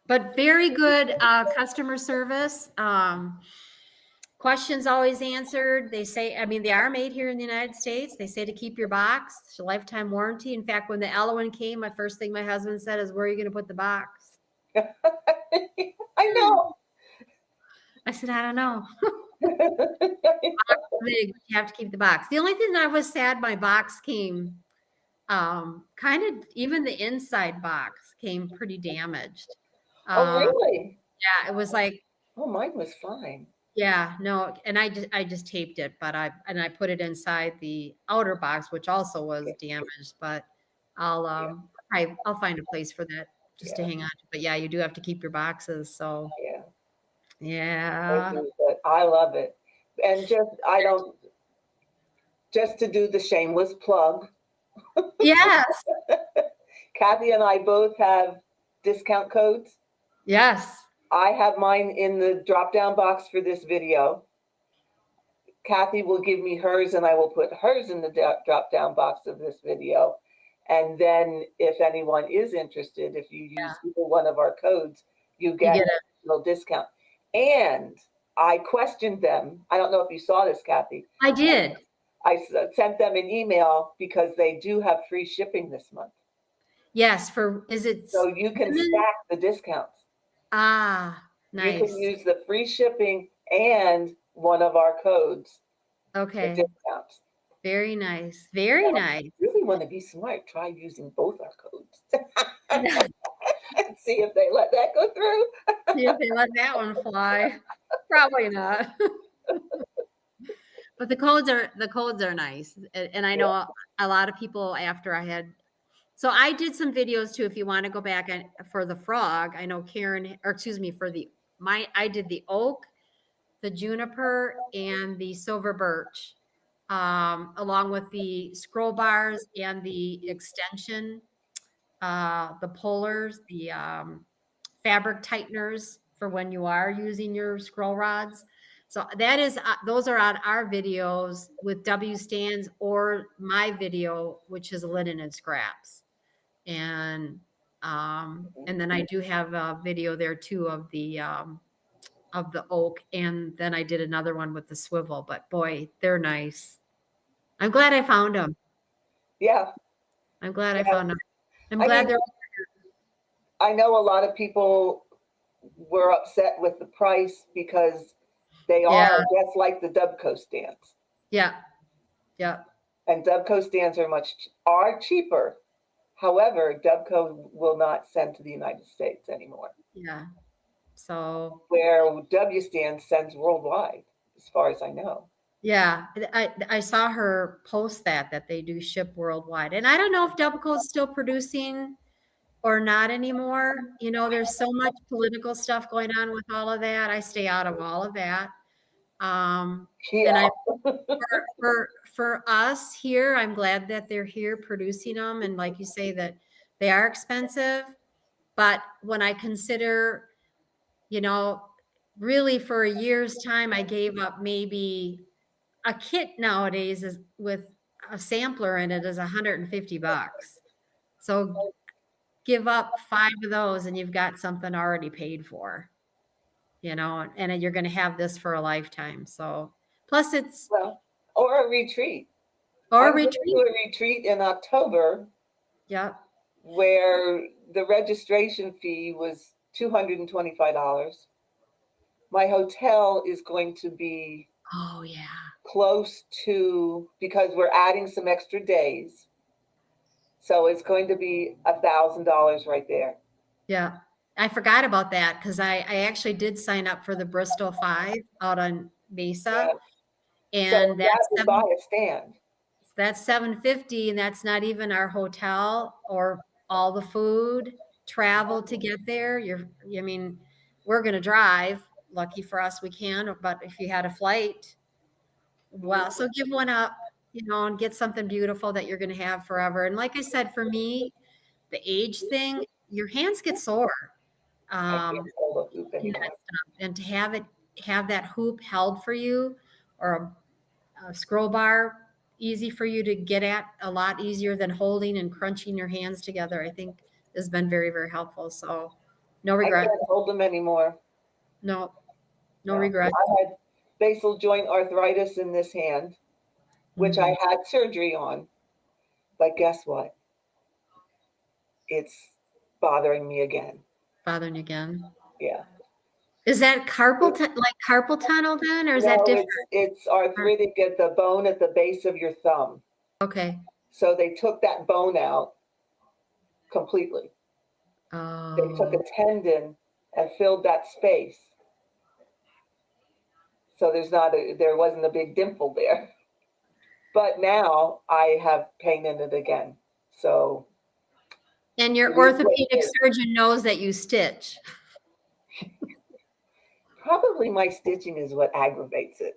But very good customer service. Questions always answered. They say, I mean, they are made here in the United States. They say to keep your box. It's a lifetime warranty. In fact, when the Elwyn came, my first thing my husband said is, "Where are you going to put the box?" I know. I said, "I don't know." Box is big. You have to keep the box. The only thing that I was sad, my box came kind of, even the inside box came pretty damaged. Oh, really? Yeah, it was like, Oh, mine was fine. yeah, no, and I just taped it, but I put it inside the outer box, which also was damaged, but I'll find a place for that just to hang on to. But yeah, you do have to keep your boxes. So Yeah. yeah. But I love it. And just to do the shameless plug, Yes. Kathy and I both have discount codes. Yes. I have mine in the drop-down box for this video. Kathy will give me hers, and I will put hers in the drop-down box of this video. And then if anyone is interested, if you use either one of our codes, you get a little discount. And I questioned them. I don't know if you saw this, Kathy. I did. I sent them an email because they do have free shipping this month. Yes. So you can stack the discounts. Ah, nice. You can use the free shipping and one of our codes. Okay. For discounts. Very nice. Very nice. If you really want to be smart, try using both our codes. See if they let that go through. See if they let that one fly. Probably not. But the codes are nice. And I know a lot of people after I had, so I did some videos too. If you want to go back for the frog, I know Karen, or excuse me, I did the oak, the juniper, and the silver birch, along with the scroll bars and the extension, the pullers, the fabric tighteners for when you are using your scroll rods. So that is, those are on our videos with W stands, or my video, which is linen and scraps. And then I do have a video there too of the oak. And then I did another one with the swivel, but boy, they're nice. I'm glad I found them. Yeah. I'm glad I Yeah. found them. I'm I glad mean, I know a lot of people were upset with the price because they are Yeah. just like the Dubco stands. Yeah. Yeah. And Dubco stands are cheaper. However, Dubco will not send to the United States anymore. Yeah. So Where W stands sends worldwide, as far as I know. yeah, I saw her post that they do ship worldwide. And I don't know if Dubco is still producing or not anymore. You know, there's so much political stuff going on with all of that. I stay out of all of that. And Yeah. for us here, I'm glad that they're here producing them. And like you say, that they are expensive. But when I consider, you know, really for a year's time, I gave up maybe a kit nowadays is with a sampler in it is $150. So give up 5 of those and you've got something already paid for, you know, and you're going to have this for a lifetime. So plus it's, Well, or a retreat. or a I'm going to do retreat. a retreat in October Yep. where the registration fee was $225. My hotel is going to be Oh yeah. close to, because we're adding some extra days. So it's going to be $1,000 right there. Yeah. I forgot about that because I actually did sign up for the Bristol 5 out on Mesa. Yeah. And So that would buy a stand. that's 750, and that's not even our hotel or all the food, travel to get there. I mean, we're going to drive. Lucky for us, we can. But if you had a flight, well, so give one up, you know, and get something beautiful that you're going to have forever. And like I said, for me, the age thing, your hands get sore. I can't hold a hoop Do that anymore. stuff. And to have that hoop held for you, or a scroll bar easy for you to get at, a lot easier than holding and crunching your hands together, I think has been very, very helpful. So no I regret. can't hold them anymore. No No. regret. I had basal joint arthritis in this hand, which I had surgery on. But guess what? It's bothering me again. Bothering you again. Yeah. Is that like carpal tunnel then, or is that No, different? it's arthritic at the bone at the base of your thumb. Okay. So they took that bone out completely. They took Oh, a tendon and filled that space. So there wasn't a big dimple there. But now I have pain in it again. So and your it is what it orthopedic is. surgeon knows that you stitch. Probably my stitching is what aggravates it.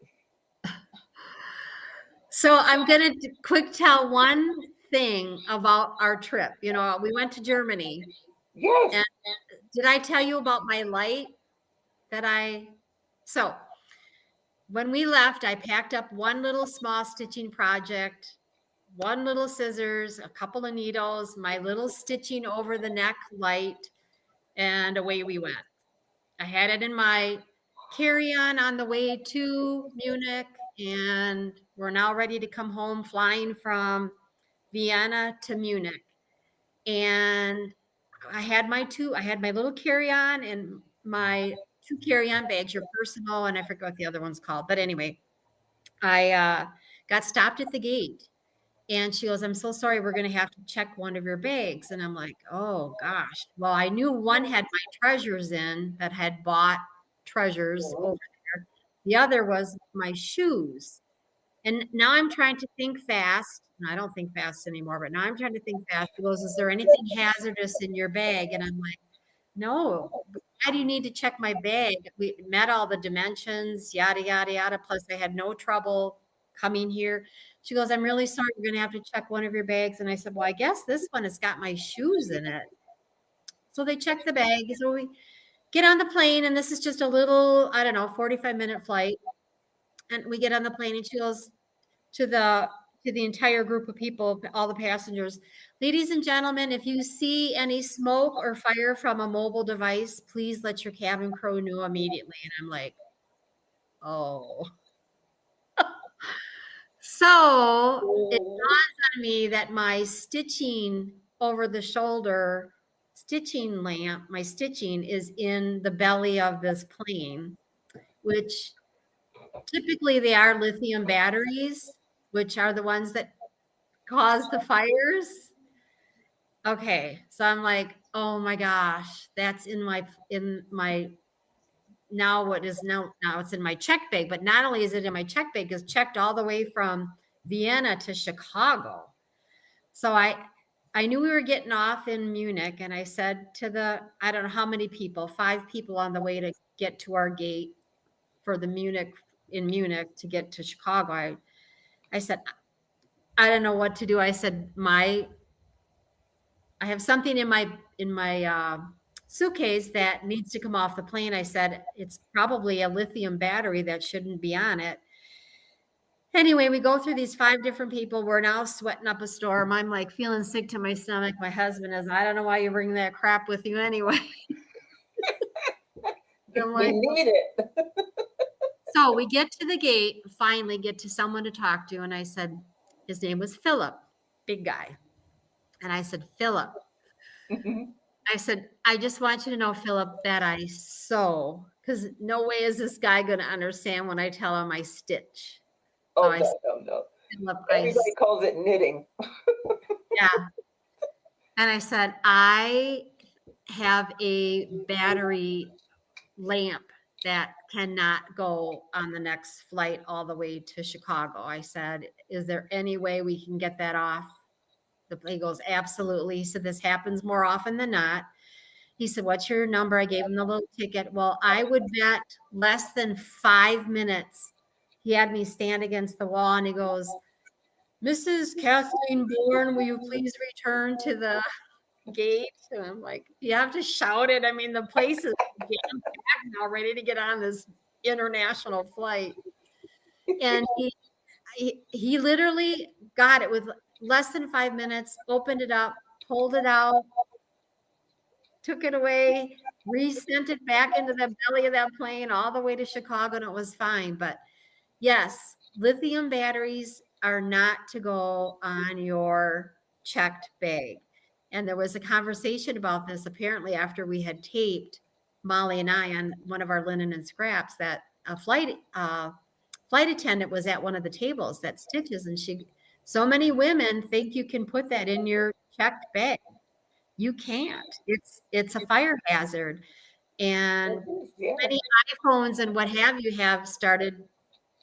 So I'm going to quick tell one thing about our trip. You know, we went to Germany. Yes. And did I tell you about my light so when we left, I packed up one little small stitching project, one little scissors, a couple of needles, my little stitching over the neck light, and away we went. I had it in my carry-on the way to Munich, and we're now ready to come home, flying from Vienna to Munich. And I had my little carry-on and my 2 carry-on bags, your personal, and I forget what the other one's called. But anyway, I got stopped at the gate, And she goes, I'm so sorry, we're going to have to check one of your bags. And I'm like, oh gosh. Well, I knew one had my treasures in that had bought treasures over there. The other was my shoes. And now I'm trying to think fast. And I don't think fast anymore, but now I'm trying to think fast. She goes, is there anything hazardous in your bag? And I'm like, no. Why do you need to check my bag? We met all the dimensions, yada, yada, yada. Plus, I had no trouble coming here. She goes, I'm really sorry. We're going to have to check one of your bags. And I said, well, I guess this one has got my shoes in it. So they checked the bag. So we get on the plane, and this is just a little, I don't know, 45-minute flight. And we get on the plane, and she goes to the entire group of people, all the passengers, ladies and gentlemen, if you see any smoke or fire from a mobile device, please let your cabin crew know immediately. And I'm like, oh. So it dawns on me that my stitching over the shoulder stitching lamp, my stitching is in the belly of this plane, which typically they are lithium batteries, which are the ones that cause the fires. Okay, so I'm like, oh my gosh, that's in my now what is now it's in my check bag. But not only is it in my check bag, it's checked all the way from Vienna to Chicago. So I knew we were getting off in Munich, and I said to the, I don't know how many people, 5 people on the way to get to our gate for the Munich to get to Chicago. I said, I don't know what to do. I said, I have something in my suitcase that needs to come off the plane. I said, it's probably a lithium battery that shouldn't be on it. Anyway, we go through these 5 different people. We're now sweating up a storm. I'm like feeling sick to my stomach. My husband is, I don't know why you bring that crap with you anyway. I'm We like, need it. so we get to the gate, finally get to someone to talk to. And I said, his name was Philip, big guy. And I said, Philip, I said, I just want you to know, Philip, that I sew, because no way is this guy going to understand when I tell him I stitch. So Oh, I said, no. Philip, Everybody calls it knitting. yeah. And I said, I have a battery lamp that cannot go on the next flight all the way to Chicago. I said, is there any way we can get that off? He goes, absolutely. He said, this happens more often than not. He said, what's your number? I gave him the little ticket. Well, I would bet less than 5 minutes. He had me stand against the wall, and he goes, Mrs. Kathleen Born, will you please return to the gate? And I'm like, you have to shout it. I mean, the place is jam-packed now, ready to get on this international flight. And he literally got it with less than 5 minutes, opened it up, pulled it out, took it away, resent it back into the belly of that plane all the way to Chicago, and it was fine. But yes, lithium batteries are not to go on your checked bag. And there was a conversation about this apparently after we had taped, Molly and I, on one of our linen and scraps, that a flight attendant was at one of the tables that stitches, and so many women think you can put that in your checked bag. You can't. It's a fire hazard. And Yeah. many iPhones and what have you have started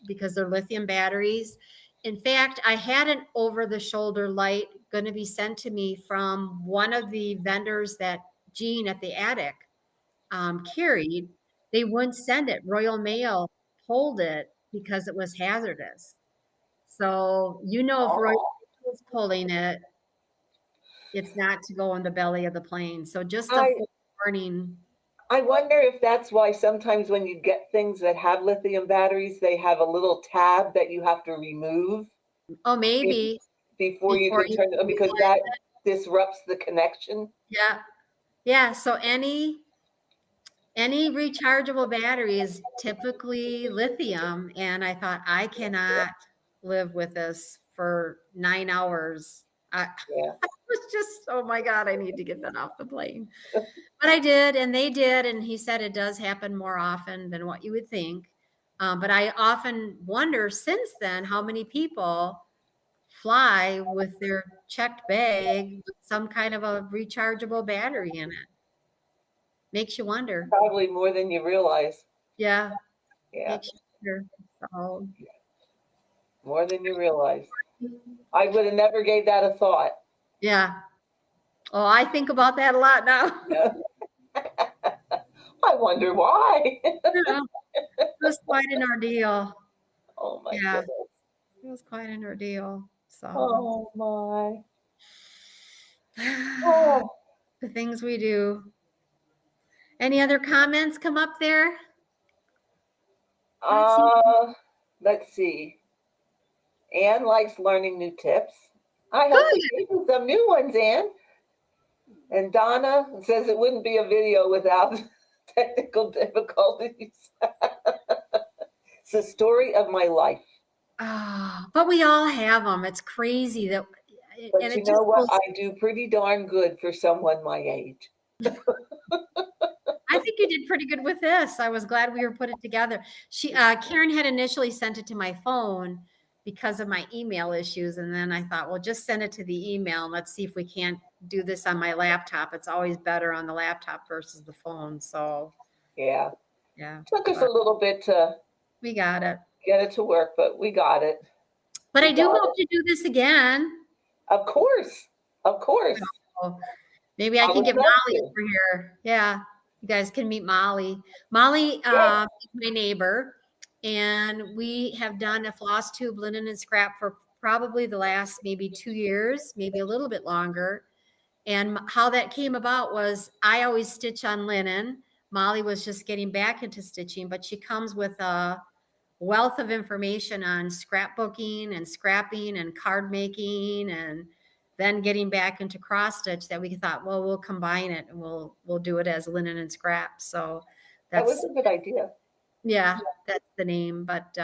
because they're lithium batteries. In fact, I had an over-the-shoulder light going to be sent to me from one of the vendors that Jean at the attic carried. They wouldn't send it. Royal Mail pulled it because it was hazardous. So, if Royal Mail is pulling it, it's not to go in the belly of the plane. So just a warning. I wonder if that's why sometimes when you get things that have lithium batteries, they have a little tab that you have to remove. Oh, maybe. Before you can turn it, because that disrupts the connection. Yeah. Yeah. So any rechargeable battery is typically lithium. And I thought, I cannot live with this for 9 hours. I was just, oh my God, I need to get that off the plane. But I did, and they did. And he said it does happen more often than what you would think. But I often wonder since then how many people fly with their checked bag with some kind of a rechargeable battery in it. Makes you wonder. Probably more than you realize. Yeah, Yeah, makes you wonder. So, more than you realize. I would have never gave that a thought. yeah. Oh, I think about that a lot now. Yeah. I wonder why. You know, it was quite an ordeal. Oh my Yeah, goodness. it was quite an ordeal. So, Oh my. Oh, the things we do. Any other comments come up there? let's see. Anne likes learning new tips. I hope Good. you gave us some new ones, Anne. And Donna says it wouldn't be a video without technical difficulties. It's the story of my life. But we all have them. It's crazy that, But and you it know just what? goes, I do pretty darn good for someone my age. I think you did pretty good with this. I was glad we were put it together. Karen had initially sent it to my phone because of my email issues. And then I thought, well, just send it to the email and let's see if we can't do this on my laptop. It's always better on the laptop versus the phone. So Yeah. yeah, Took us a little bit to we got it. get it to work, but we got it. But We I do got hope to do this again. Of course. Of course. So maybe I I can would get love Molly to. over here. Yeah, you guys can meet Molly. Molly Yes. is my neighbor, and we have done a floss tube linen and scrap for probably the last maybe 2 years, maybe a little bit longer. And how that came about was I always stitch on linen. Molly was just getting back into stitching, but she comes with a wealth of information on scrapbooking and scrapping and card making, and then getting back into cross stitch that we thought, well, we'll combine it and we'll do it as linen and scrap. So That was that's, a good idea. yeah, that's the name. But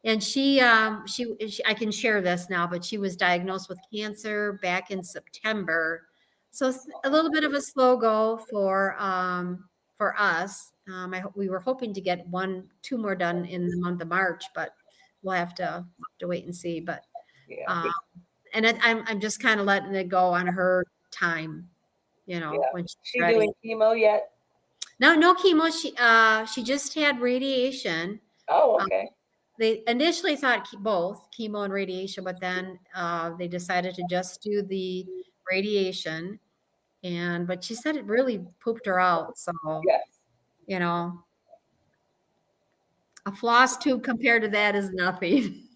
and she I can share this now, but she was diagnosed with cancer back in September. So it's a little bit of a slow go for us. We were hoping to get 2 more done in the month of March, but we'll have to wait and see. But Yeah. and I'm just kind of letting it go on her time, Yeah. when she's She ready. doing chemo yet? No chemo. She just had radiation. Oh, okay. They initially thought both chemo and radiation, but then they decided to just do the radiation. But she said it really pooped her out. So, Yes. A floss tube compared to that is nothing.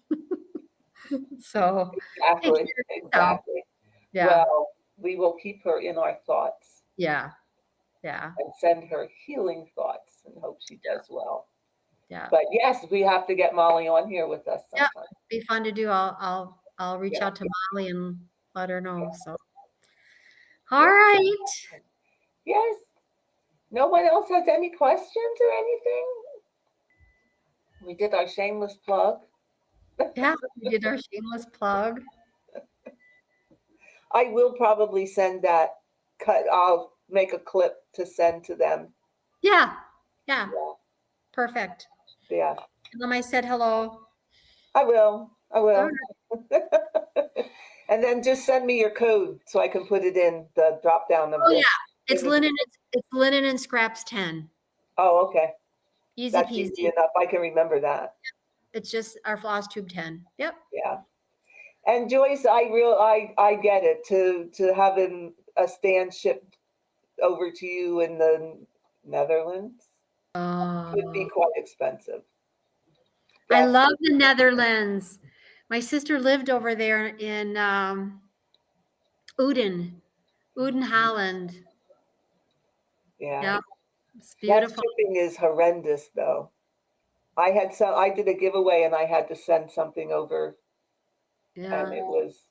So, take Exactly. care of yourself. Exactly. Yeah. Well, we will keep her in our thoughts Yeah. Yeah. and send her healing thoughts and hope she does well. Yeah. But yes, we have to get Molly on here with us Yeah. sometime. Be fun to do. I'll reach Yeah. out to Molly and let her know. So, all right. Yes. No one else has any questions or anything? We did our shameless plug. Yeah, we did our shameless plug. I will probably send that cut. I'll make a clip to send to them. Yeah. Yeah. Yeah. Perfect. Yeah. Tell them I said hello. I will. I will. All And then just send me your code so I can put it in the drop down of Oh the. yeah, it's linen and scraps 10. Oh, okay. Easy That's peasy. easy enough. I can remember that. It's just our floss tube 10. Yep. Yeah. And Joyce, I get it. To have a stand shipped over to you in the Netherlands could be quite expensive. I That's- love the Netherlands. My sister lived over there in Uden, Holland. Yeah. Yep. It's That beautiful. shipping is horrendous, though. I did a giveaway and I had to send something over, Yeah. and it was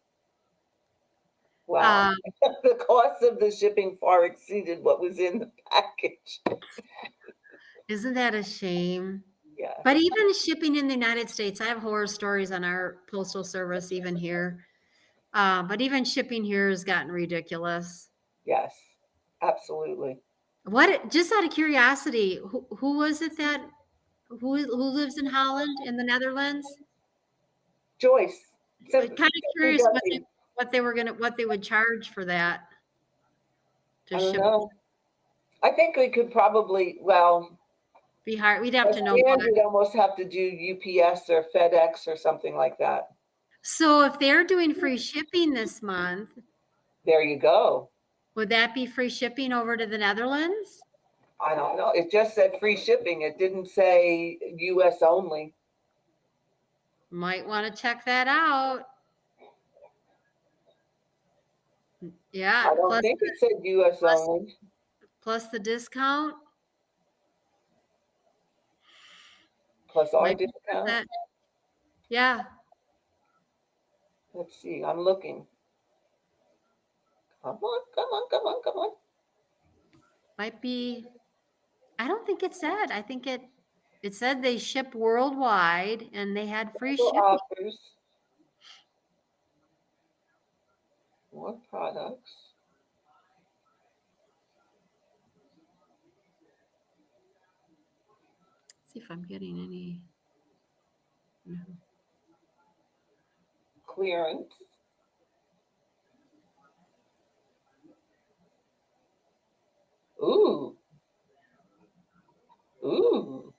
wow. The cost of the shipping far exceeded what was in the package. Isn't that a shame? Yeah. But even shipping in the United States, I have horror stories on our postal service, even here. But even shipping here has gotten ridiculous. Yes. Absolutely. Just out of curiosity, who was it who lives in Holland, in the Netherlands? Joyce. So I'm kind of curious what they would charge for that. To I don't ship, know. I think we could probably, well, be hard. We'd have as to know. you'd almost have to do UPS or FedEx or something like that. So if they're doing free shipping this month, There you go. would that be free shipping over to the Netherlands? I don't know. It just said free shipping. It didn't say US only. Might want to check that out. Yeah, I don't think it said US only. plus the discount. Plus our Might be worth discount. it. Yeah, Let's see. I'm looking. Come on, come on, come on, come on. might be. I don't think it said. I think it said they ship worldwide and they had free Special shipping. offers. More products. See if I'm getting any. No. Clearance. Ooh. Ooh.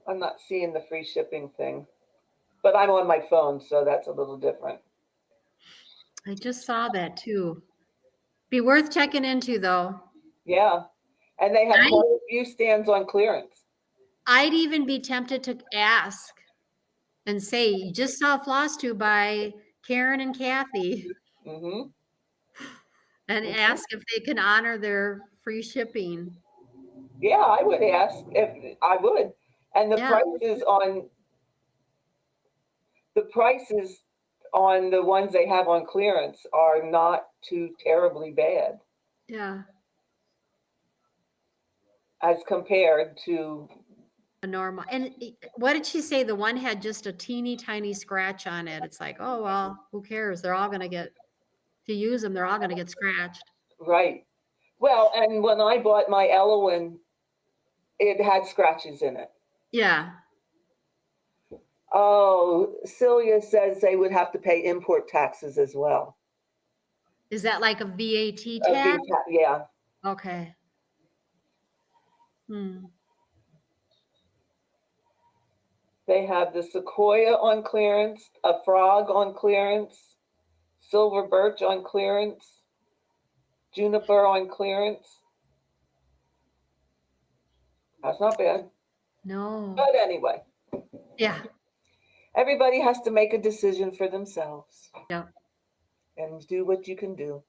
I'm not seeing the free shipping thing, but I'm on my phone, so that's a little different. I just saw that too. Be worth checking into though. Yeah. And they have quite a few stands on clearance. I'd even be tempted to ask and say, you just saw FlossTuber by Karen and Kathy, Mm-hmm. and ask if they can honor their free shipping. Yeah, I would ask if I would. And the Yeah. prices on the ones they have on clearance are not too terribly bad Yeah. as compared to, A normal. And what did she say? The one had just a teeny tiny scratch on it. It's like, oh, well, who cares? They're all going to get, if you use them, they're all going to get scratched. right. Well, and when I bought my Elowen, it had scratches in it. Yeah. Oh, Celia says they would have to pay import taxes as well. Is that like a VAT tag? Yeah. Okay. Hmm. They have the sequoia on clearance, a frog on clearance, silver birch on clearance, juniper on clearance. That's not bad. No. But anyway, Yeah. everybody has to make a decision for themselves. Yeah. And do what you can do.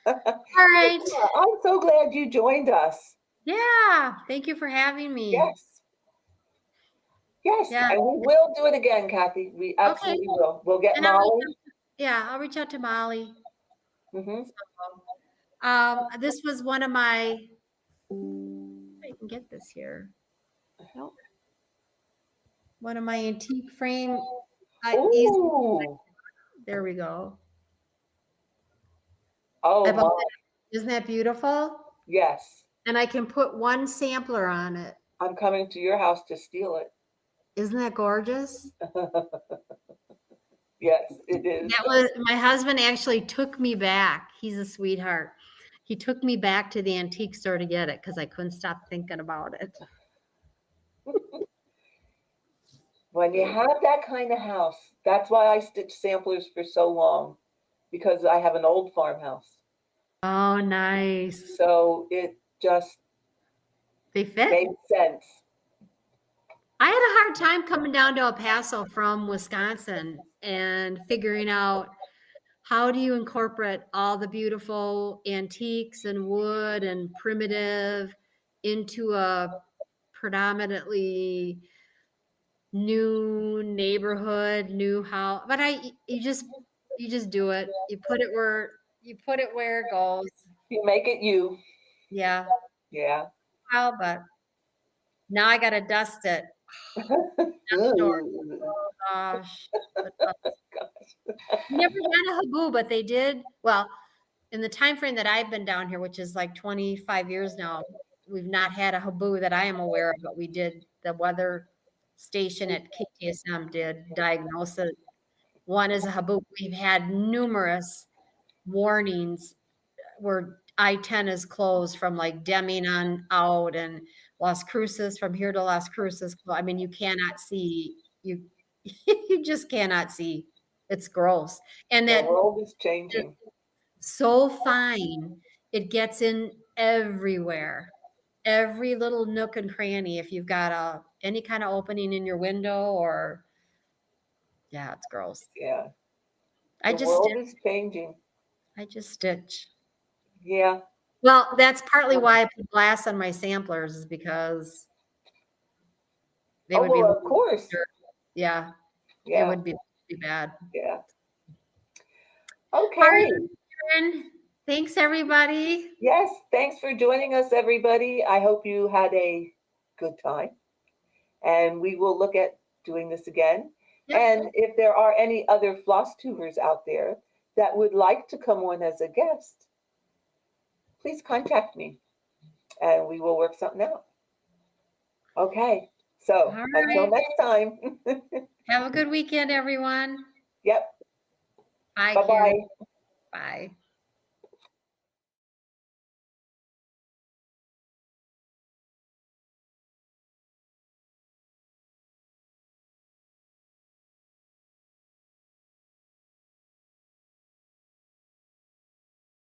All right. I'm so glad you joined us. Yeah. Thank you for having me. Yes. Yes, Yeah. and we will do it again, Kathy. We absolutely will. We'll get And I'll Molly. I'll reach out to Molly. Mm-hmm. This was one of my, I can get this here. Nope. One of my antique frame. Ooh. There we go. Oh, my. Isn't that beautiful? Yes. And I can put one sampler on it. I'm coming to your house to steal it. Isn't that gorgeous? Yes, it is. That was, my husband actually took me back. He's a sweetheart. He took me back to the antique store to get it because I couldn't stop thinking about it. When you have that kind of house, that's why I stitched samplers for so long, because I have an old farmhouse. Oh, nice. So it just They fit. made sense. I had a hard time coming down to El Paso from Wisconsin and figuring out how do you incorporate all the beautiful antiques and wood and primitive into a predominantly new neighborhood, new house. But you just do it. You put it where it goes. You make it you. Yeah. Yeah. Well, but now I gotta dust it. Ooh. Gosh. Never had a haboo, but they did. Well, in the time frame that I've been down here, which is like 25 years now, we've not had a haboo that I am aware of, but we did, the weather station at KTSM did diagnose it. One is a haboo. We've had numerous warnings where I-10 is closed from like Deming on out, and Las Cruces, from here to Las Cruces. I mean, you cannot see, you you just cannot see. It's gross. And The that world is changing. so fine, it gets in everywhere. Every little nook and cranny. If you've got any kind of opening in your window, or yeah, it's gross. Yeah. I The just world is changing. stitch. Yeah. Well, that's partly why I put glass on my samplers, is because they Oh, would be, well, of course. yeah, it Yeah. would be bad. Yeah. All Okay. right, Karen. Thanks, everybody. Yes. Thanks for joining us, everybody. I hope you had a good time. And we will look at doing this again. Yep. And if there are any other floss tubers out there that would like to come on as a guest, please contact me and we will work something out. Okay. So All until right. next time. Have a good weekend, everyone. Yep. Bye, Bye-bye. Karen. Bye.